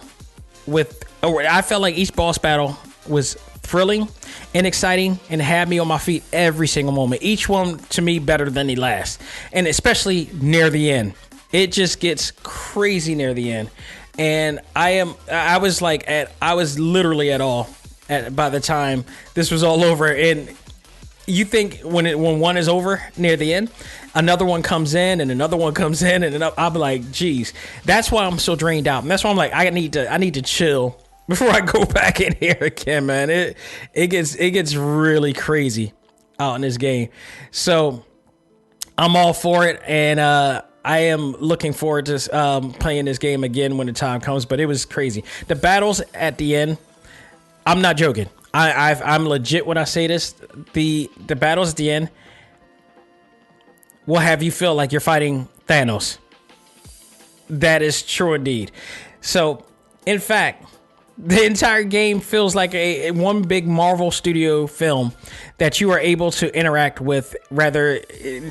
Speaker 1: I felt like each boss battle was thrilling and exciting and had me on my feet every single moment. Each one to me better than the last, and especially near the end. It just gets crazy near the end. And I was literally at all by the time this was all over. And you think when one is over near the end, another one comes in and another one comes in, and I'll be like, geez, that's why I'm so drained out. And that's why I'm like, I need to chill before I go back in here again, man. It gets really crazy out in this game. So I'm all for it, and I am looking forward to playing this game again when the time comes. But it was crazy. The battles at the end, I'm not joking. I'm legit when I say this. The battles at the end will have you feel like you're fighting Thanos. That is true indeed. So, in fact, the entire game feels like a one big Marvel Studio film that you are able to interact with rather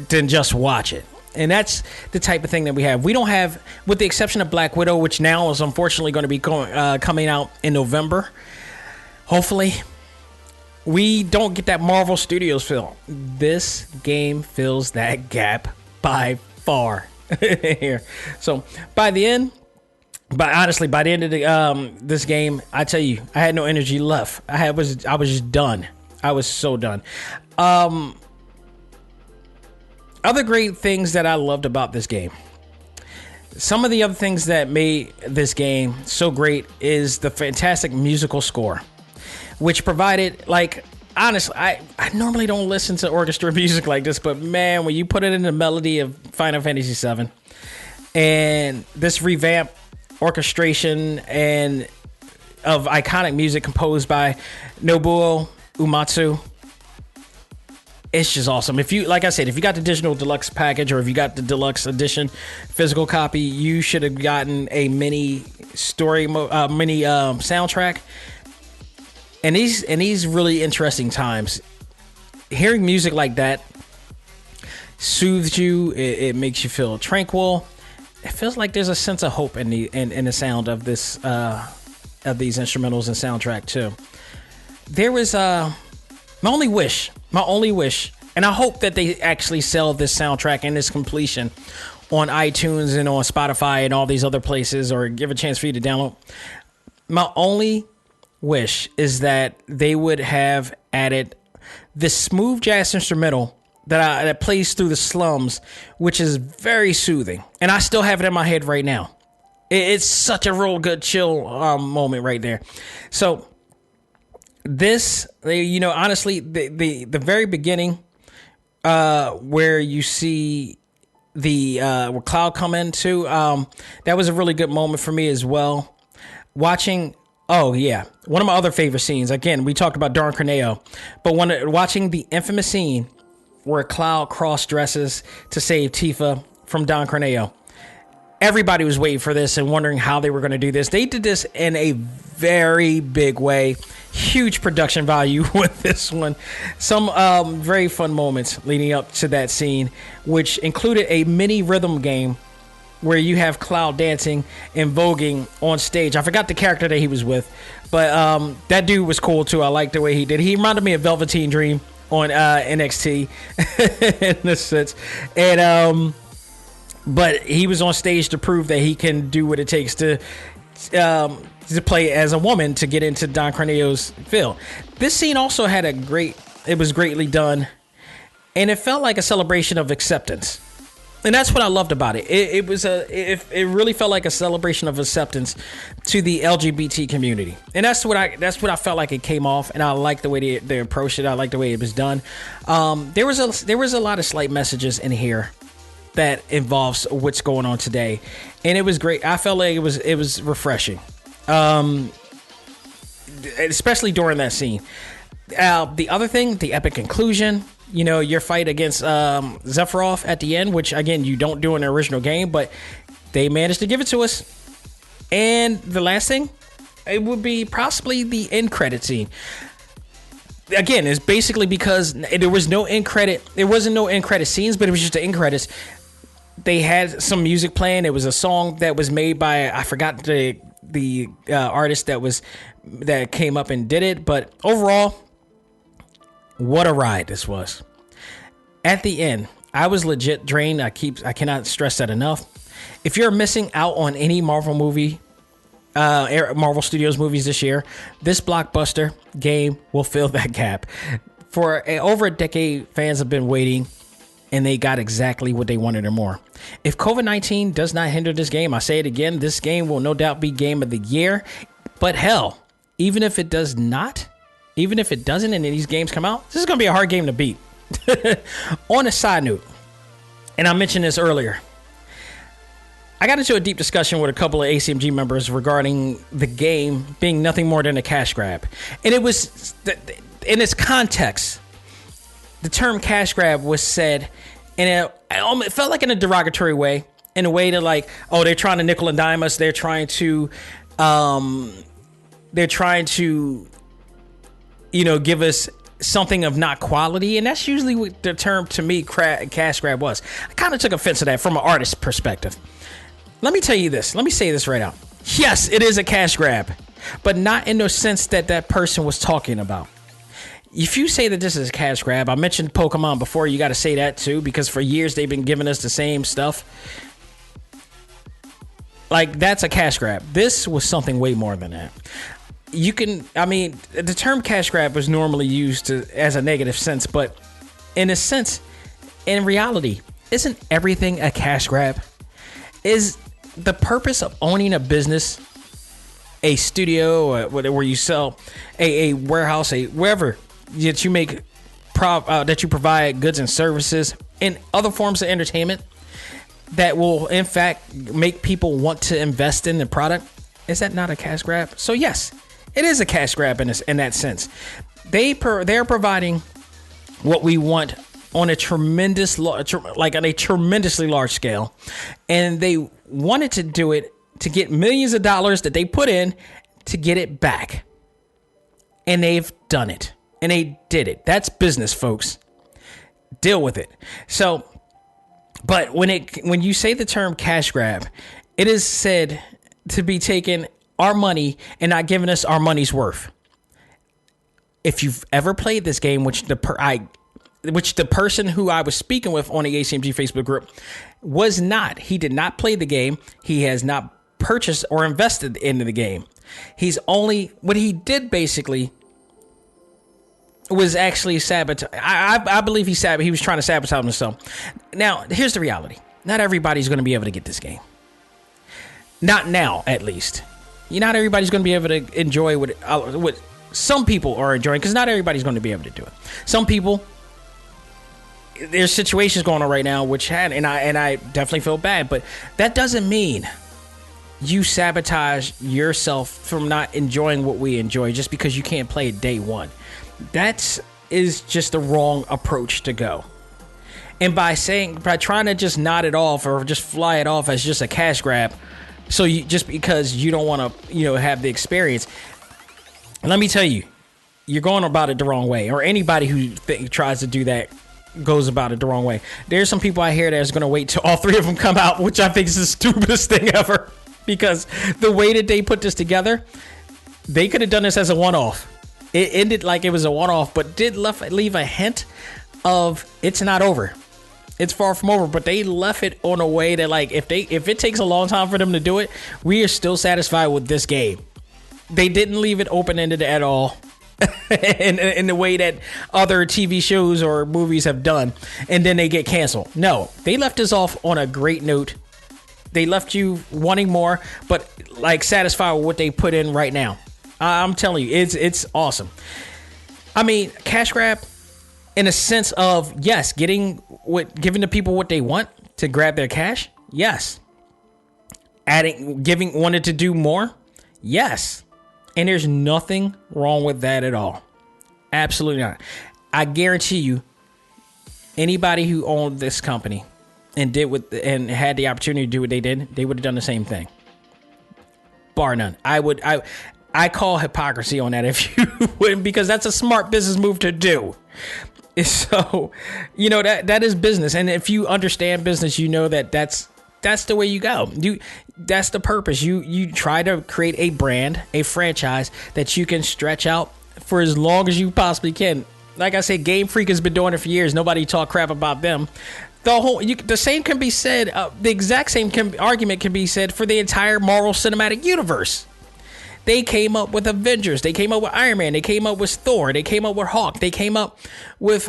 Speaker 1: than just watch it. And that's the type of thing that we have. We don't have, with the exception of Black Widow, which now is unfortunately going to be coming out in November. Hopefully, we don't get that Marvel Studios feel. This game fills that gap by far here. So by the end of this game, I tell you, I had no energy left. I was just done. I was so done. Other great things that I loved about this game. Some of the other things that made this game so great is the fantastic musical score, which provided, like, honestly, I normally don't listen to orchestra music like this, but man, when you put it in the melody of Final Fantasy VII and this revamped orchestration and of iconic music composed by Nobuo Uematsu, it's just awesome. If you, like I said, if you got the digital deluxe package, or if you got the deluxe edition physical copy, you should have gotten a mini soundtrack. And these really interesting times, hearing music like that soothes you. It makes you feel tranquil. It feels like there's a sense of hope in the sound of this of these instrumentals and soundtrack too. There was my only wish, and I hope that they actually sell this soundtrack and this completion on iTunes and on Spotify and all these other places, or give a chance for you to download. My only wish is that they would have added this smooth jazz instrumental that plays through the slums, which is very soothing, and I still have it in my head right now. It's such a real good chill moment right there. So this, honestly, the very beginning, where you see where Cloud come into, that was a really good moment for me as well. Watching, one of my other favorite scenes. Again, we talked about Don Corneo, but watching the infamous scene where Cloud cross dresses to save Tifa from Don Corneo. Everybody was waiting for this and wondering how they were going to do this. They did this in a very big way. Huge production value with this one. Some very fun moments leading up to that scene, which included a mini rhythm game where you have Cloud dancing and voguing on stage. I forgot the character that he was with, but that dude was cool too. I liked the way he did. He reminded me of Velveteen Dream on NXT in this sense. And but he was on stage to prove that he can do what it takes to play as a woman to get into Don Corneo's field. This scene also had it was greatly done, and it felt like a celebration of acceptance. And that's what I loved about it. It really felt like a celebration of acceptance to the LGBT community, and that's what I felt like it came off. And I liked the way they approached it. I liked the way it was done. There was a lot of slight messages in here that involves what's going on today, and it was great. I felt like it was refreshing, especially during that scene. The other thing, the epic conclusion, your fight against Sephiroth at the end, which again you don't do in the original game, but they managed to give it to us. And the last thing, it would be possibly the end credit scene. Again, it's basically because there was no end credit. There wasn't no end credit scenes, but it was just the end credits. They had some music playing. It was a song that was made by, I forgot the artist that came up and did it. But overall, what a ride this was. At the end, I was legit drained. I cannot stress that enough. If you're missing out on any Marvel movie, Marvel Studios movies this year, this blockbuster game will fill that gap. For over a decade, fans have been waiting, and they got exactly what they wanted and more. If COVID-19 does not hinder this game, I say it again, this game will no doubt be game of the year. But hell, even if it does not, even if it doesn't and these games come out, this is going to be a hard game to beat. On a side note, and I mentioned this earlier, I got into a deep discussion with a couple of A.C.M.G members regarding the game being nothing more than a cash grab. And it was, in its context, the term cash grab was said in it felt like in a derogatory way, in a way to like, oh, they're trying to nickel and dime us. They're trying to give us something of not quality. And that's usually what the term to me cash grab was. I kind of took offense to that from an artist's perspective. Let me tell you this. Let me say this right out. Yes, it is a cash grab, but not in the sense that person was talking about. If you say that this is a cash grab, I mentioned Pokemon before, you got to say that too, because for years they've been giving us the same stuff. Like, that's a cash grab. This was something way more than that. The term cash grab was normally used as a negative sense, but in a sense, in reality, isn't everything a cash grab? Is the purpose of owning a business, a studio, where you sell, a warehouse, wherever that you make, that you provide goods and services and other forms of entertainment that will in fact make people want to invest in the product, is that not a cash grab? So yes, it is a cash grab in that sense. They're providing what we want on a tremendously large scale, and they wanted to do it to get millions of dollars that they put in to get it back, and they've done it, and they did it. That's business, folks. Deal with it. So, but when you say the term cash grab, it is said to be taken our money and not giving us our money's worth. If you've ever played this game, which the person who I was speaking with on the A.C.M.G Facebook group was not. He did not play the game. He has not purchased or invested into the game. He's only, what he did basically was actually sabotage. I believe he was trying to sabotage himself. Now, here's the reality. Not everybody's going to be able to get this game. Not now, at least. Not everybody's going to be able to enjoy what some people are enjoying, because not everybody's going to be able to do it. Some people, there's situations going on right now and I definitely feel bad, but that doesn't mean you sabotage yourself from not enjoying what we enjoy just because you can't play it day one. That is just the wrong approach to go. And by trying to just nod it off or just fly it off as just a cash grab, so you just because you don't want to, have the experience. Let me tell you, you're going about it the wrong way. Or anybody who tries to do that goes about it the wrong way. There's some people out here that's going to wait till all three of them come out, which I think is the stupidest thing ever. Because the way that they put this together, they could have done this as a one-off. It ended like it was a one-off, but did leave a hint of it's not over. It's far from over, but they left it on a way that, like, if it takes a long time for them to do it, we are still satisfied with this game. They didn't leave it open-ended at all in the way that other TV shows or movies have done, and then they get canceled. No, they left us off on a great note. They left you wanting more, but like satisfied with what they put in right now. I'm telling you, it's awesome. I mean, cash grab in a sense of, yes, giving the people what they want to grab their cash. Yes. Wanted to do more. Yes. And there's nothing wrong with that at all. Absolutely not. I guarantee you, anybody who owned this company and had the opportunity to do what they did, they would have done the same thing. Bar none. I call hypocrisy on that if you wouldn't, because that's a smart business move to do. So, that is business. And if you understand business, that's the way you go. That's the purpose. You try to create a brand, a franchise that you can stretch out for as long as you possibly can. Like I said, Game Freak has been doing it for years. Nobody talk crap about them. The same can be said. The exact same argument can be said for the entire Marvel Cinematic Universe. They came up with Avengers. They came up with Iron Man. They came up with Thor. They came up with Hulk. They came up with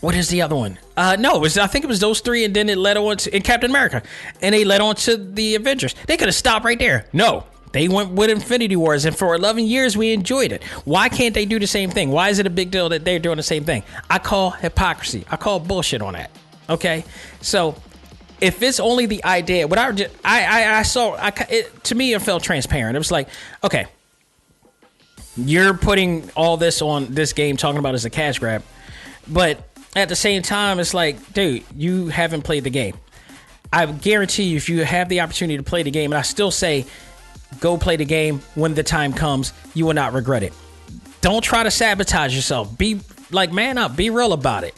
Speaker 1: what is the other one? I think it was those three, and then it led on to Captain America, and they led on to the Avengers. They could have stopped right there. No, they went with Infinity Wars, and for 11 years we enjoyed it. Why can't they do the same thing? Why is it a big deal that they're doing the same thing? I call hypocrisy. I call bullshit on that. Okay, so if it's only the idea, to me it felt transparent. It was like, okay, you're putting all this on this game, talking about it as a cash grab, but at the same time, it's like, dude, you haven't played the game. I guarantee you, if you have the opportunity to play the game, and I still say, go play the game when the time comes, you will not regret it. Don't try to sabotage yourself. Be like, man up, be real about it.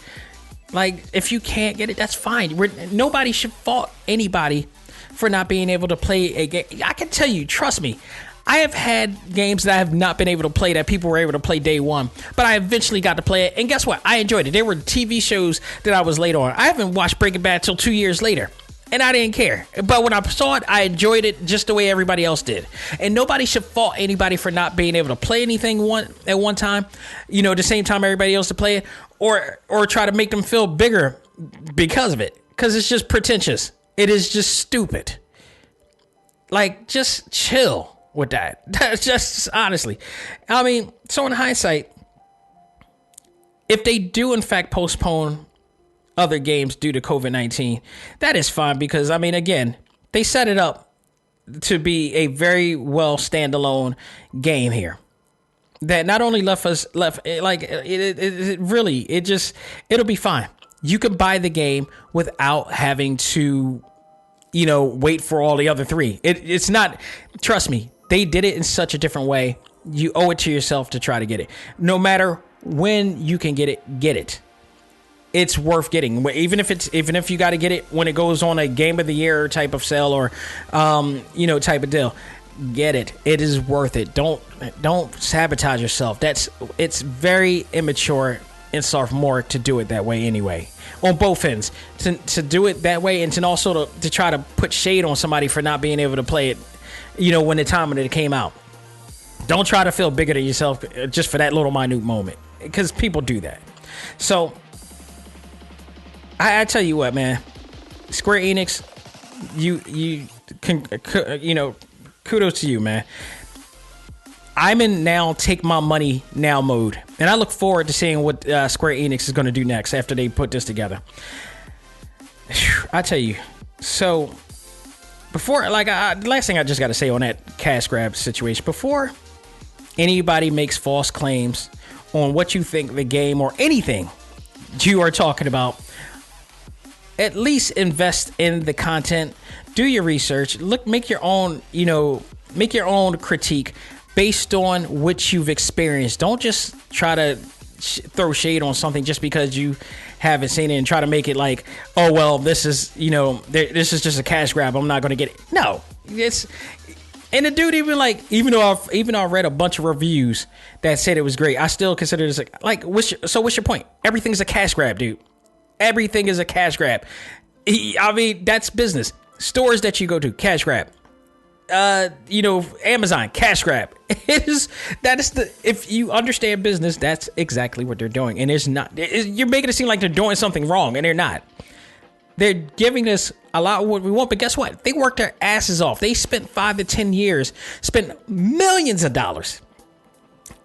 Speaker 1: Like, if you can't get it, that's fine. Nobody should fault anybody for not being able to play a game. I can tell you, trust me, I have had games that I have not been able to play that people were able to play day one, but I eventually got to play it, and guess what? I enjoyed it. There were TV shows that I was late on. I haven't watched Breaking Bad till 2 years later, and I didn't care. But when I saw it, I enjoyed it just the way everybody else did. And nobody should fault anybody for not being able to play anything at one time, the same time everybody else to play it, or try to make them feel bigger because of it, because it's just pretentious. It is just stupid. Like, just chill with that. Just honestly, I mean, so in hindsight, if they do in fact postpone other games due to COVID-19, that is fine, because I mean, again, they set it up to be a very well standalone game here that not only left like it'll be fine. You can buy the game without having to wait for all the other three. It's not, trust me, they did it in such a different way. You owe it to yourself to try to get it. No matter when you can get it, get it. It's worth getting. Even if you got to get it when it goes on a Game of the Year type of sale or, type of deal. Get it. It is worth it. Don't sabotage yourself. It's very immature and sophomore to do it that way anyway. On both ends, to do it that way, and to also to try to put shade on somebody for not being able to play it, when the time when it came out. Don't try to feel bigger than yourself just for that little minute moment, because people do that. So I tell you what, man, Square Enix, kudos to you, man. I'm in now take my money now mode, and I look forward to seeing what Square Enix is going to do next after they put this together. I tell you, so before, the last thing I just got to say on that cash grab situation, before anybody makes false claims on what you think the game or anything you are talking about, at least invest in the content, do your research, make your own critique based on what you've experienced. Don't just try to throw shade on something just because you haven't seen it and try to make it like, oh, well, this is just a cash grab, I'm not going to get it. No, and the dude even though I read a bunch of reviews that said it was great, I still consider this what's your point? Everything's a cash grab, dude. Everything is a cash grab. I mean, that's business. Stores that you go to, cash grab. Amazon, cash grab. If you understand business, that's exactly what they're doing. And you're making it seem like they're doing something wrong, and they're not. They're giving us a lot of what we want, but guess what? They worked their asses off. They spent 5 to 10 years, spent millions of dollars.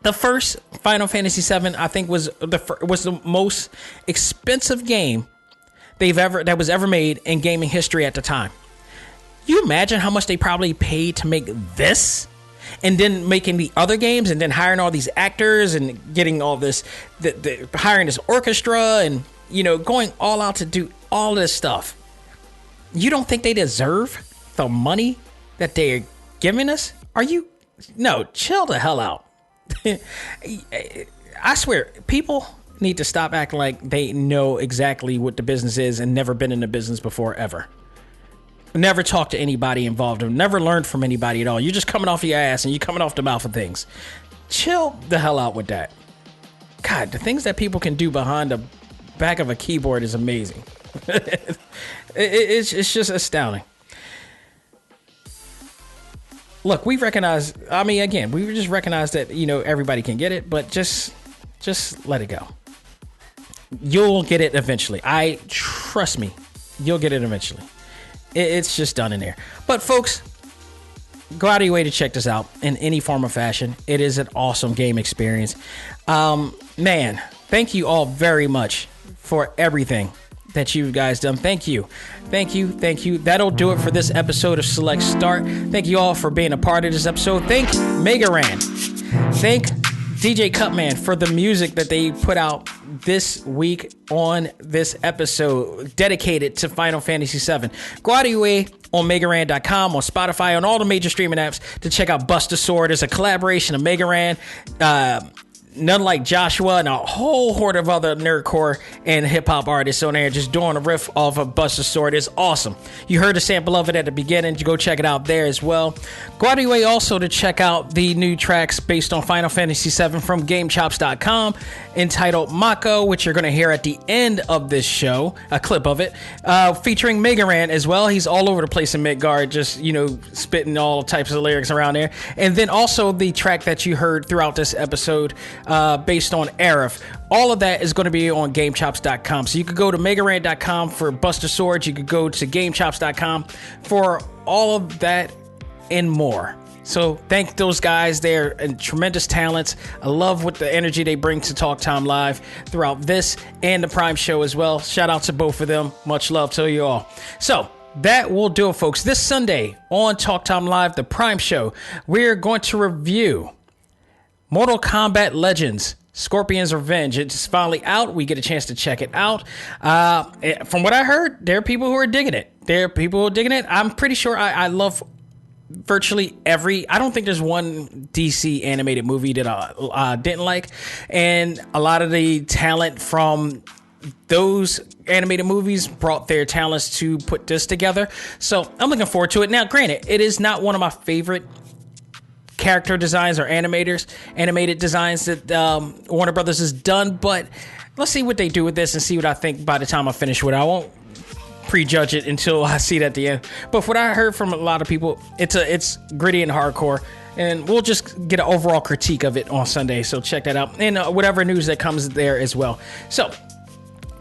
Speaker 1: The first Final Fantasy VII, I think, was the most expensive game that was ever made in gaming history at the time. You imagine how much they probably paid to make this, and then making the other games, and then hiring all these actors and getting all this, hiring this orchestra, and going all out to do all this stuff. You don't think they deserve the money that they're giving us? No, chill the hell out. I swear, people need to stop acting like they know exactly what the business is and never been in the business before, ever. Never talked to anybody involved, or never learned from anybody at all. You're just coming off your ass and you're coming off the mouth of things. Chill the hell out with that. God, the things that people can do behind the back of a keyboard is amazing. It's just astounding. Look, we recognize, we just recognize that, everybody can get it, but just let it go. You'll get it eventually. Trust me, you'll get it eventually. It's just done in there. But folks, go out of your way to check this out in any form or fashion. It is an awesome game experience. Man, thank you all very much for everything that you guys done. Thank you. That'll do it for this episode of Select Start. Thank you all for being a part of this episode. Thank Megaran. Thank DJ Cutman for the music that they put out this week on this episode dedicated to Final Fantasy VII. Go out of your way on Megaran.com, on Spotify, on all the major streaming apps to check out Bust a Sword. It's a collaboration of Megaran, None Like Joshua, and a whole horde of other nerdcore and hip-hop artists on there just doing a riff off of Buster Sword. It's awesome. You heard a sample of it at the beginning. You go check it out there as well. Go out of your way also to check out the new tracks based on Final Fantasy VII from GameChops.com entitled MAKO, which you're going to hear at the end of this show, a clip of it, featuring Megaran as well. He's all over the place in Midgard, just, spitting all types of lyrics around there. And then also the track that you heard throughout this episode, based on Aerith. All of that is going to be on GameChops.com. So you could go to Megaran.com for Buster Swords. You could go to GameChops.com for all of that and more. So thank those guys. They're tremendous talents. I love what the energy they bring to Talk Time Live throughout this and the Prime show as well. Shout out to both of them. Much love to you all. So that will do it, folks. This Sunday on Talk Time Live, the Prime show, we're going to review Mortal Kombat Legends, Scorpion's Revenge. It's finally out. We get a chance to check it out. From what I heard, there are people who are digging it. I'm pretty sure I love virtually I don't think there's one DC animated movie that I didn't like. And a lot of the talent from those animated movies brought their talents to put this together. So I'm looking forward to it. Now, granted, it is not one of my favorite character designs or animated designs that Warner Brothers has done. But let's see what they do with this and see what I think by the time I finish with it. I won't prejudge it until I see it at the end. But what I heard from a lot of people, it's gritty and hardcore. And we'll just get an overall critique of it on Sunday. So check that out. And whatever news that comes there as well. So,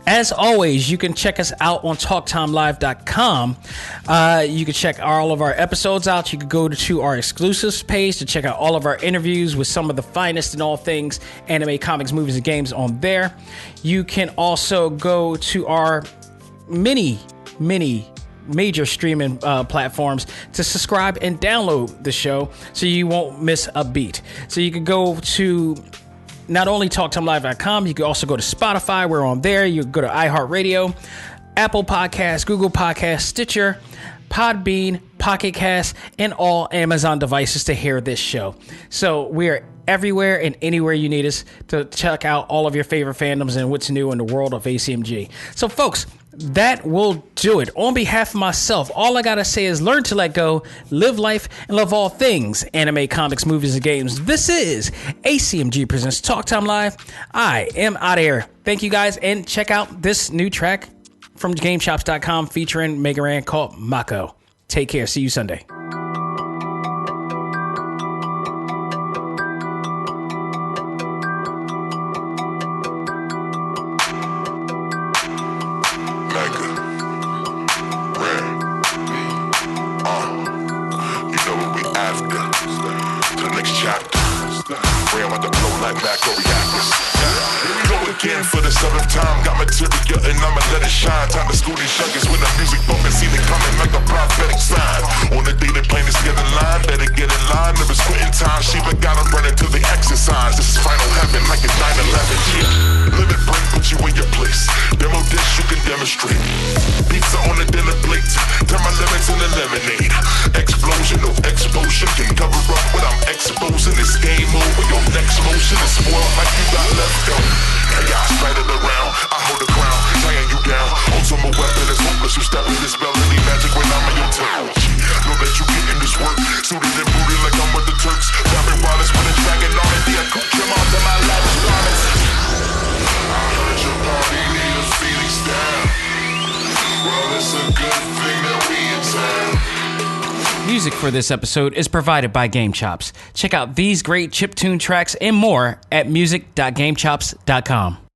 Speaker 1: as always, you can check us out on TalkTimeLive.com. You can check all of our episodes out. You can go to our exclusives page to check out all of our interviews with some of the finest in all things anime, comics, movies, and games on there. You can also go to our many major streaming platforms to subscribe and download the show so you won't miss a beat. So you can go to not only TalkTimeLive.com, you can also go to Spotify. We're on there. You can go to iHeartRadio, Apple Podcasts, Google Podcasts, Stitcher, Podbean, Pocket Cast, and all Amazon devices to hear this show. So we are everywhere and anywhere you need us to check out all of your favorite fandoms and what's new in the world of A.C.M.G. So folks, that will do it. On behalf of myself, all I gotta say is learn to let go, live life, and love all things anime, comics, movies, and games. This is A.C.M.G. presents Talk Time Live. I am out of here. Thank you guys, and check out this new track from GameShops.com featuring Mega Ran called MAKO. Take care. See you Sunday.
Speaker 5: MAKO reactors. Here we go again for the 7th time. Got material and I'ma let it shine. Time to school these youngers with the music bumping. See it coming like a prophetic sign. On the day they plan to get in line, better get in line. There was quitting time. Shiva got them running to the exercise. This is final heaven like it's 9/11. Yeah. Limit break, put you in your place. Demo dish, you can demonstrate. Pizza on the dinner plate. Turn my lemons into lemonade. Explosion, no explosion can cover up what I'm exposing. This game over. Your next motion is spoiled like you got left go. Chaos spreaded around. I hold the ground, tying you down. Ultimate weapon is hopeless. You step in this spell any magic when I'm in your town. Know that you getting this work. Suited and booted like I'm with the Turks. Grabbing wallets with a dragon on it. The accoutrement to my lavish garments. I heard your party leaders feeling down. Well, it's a good thing that we in town.
Speaker 1: Music for this episode is provided by GameChops. Check out these great chiptune tracks and more at music.gamechops.com.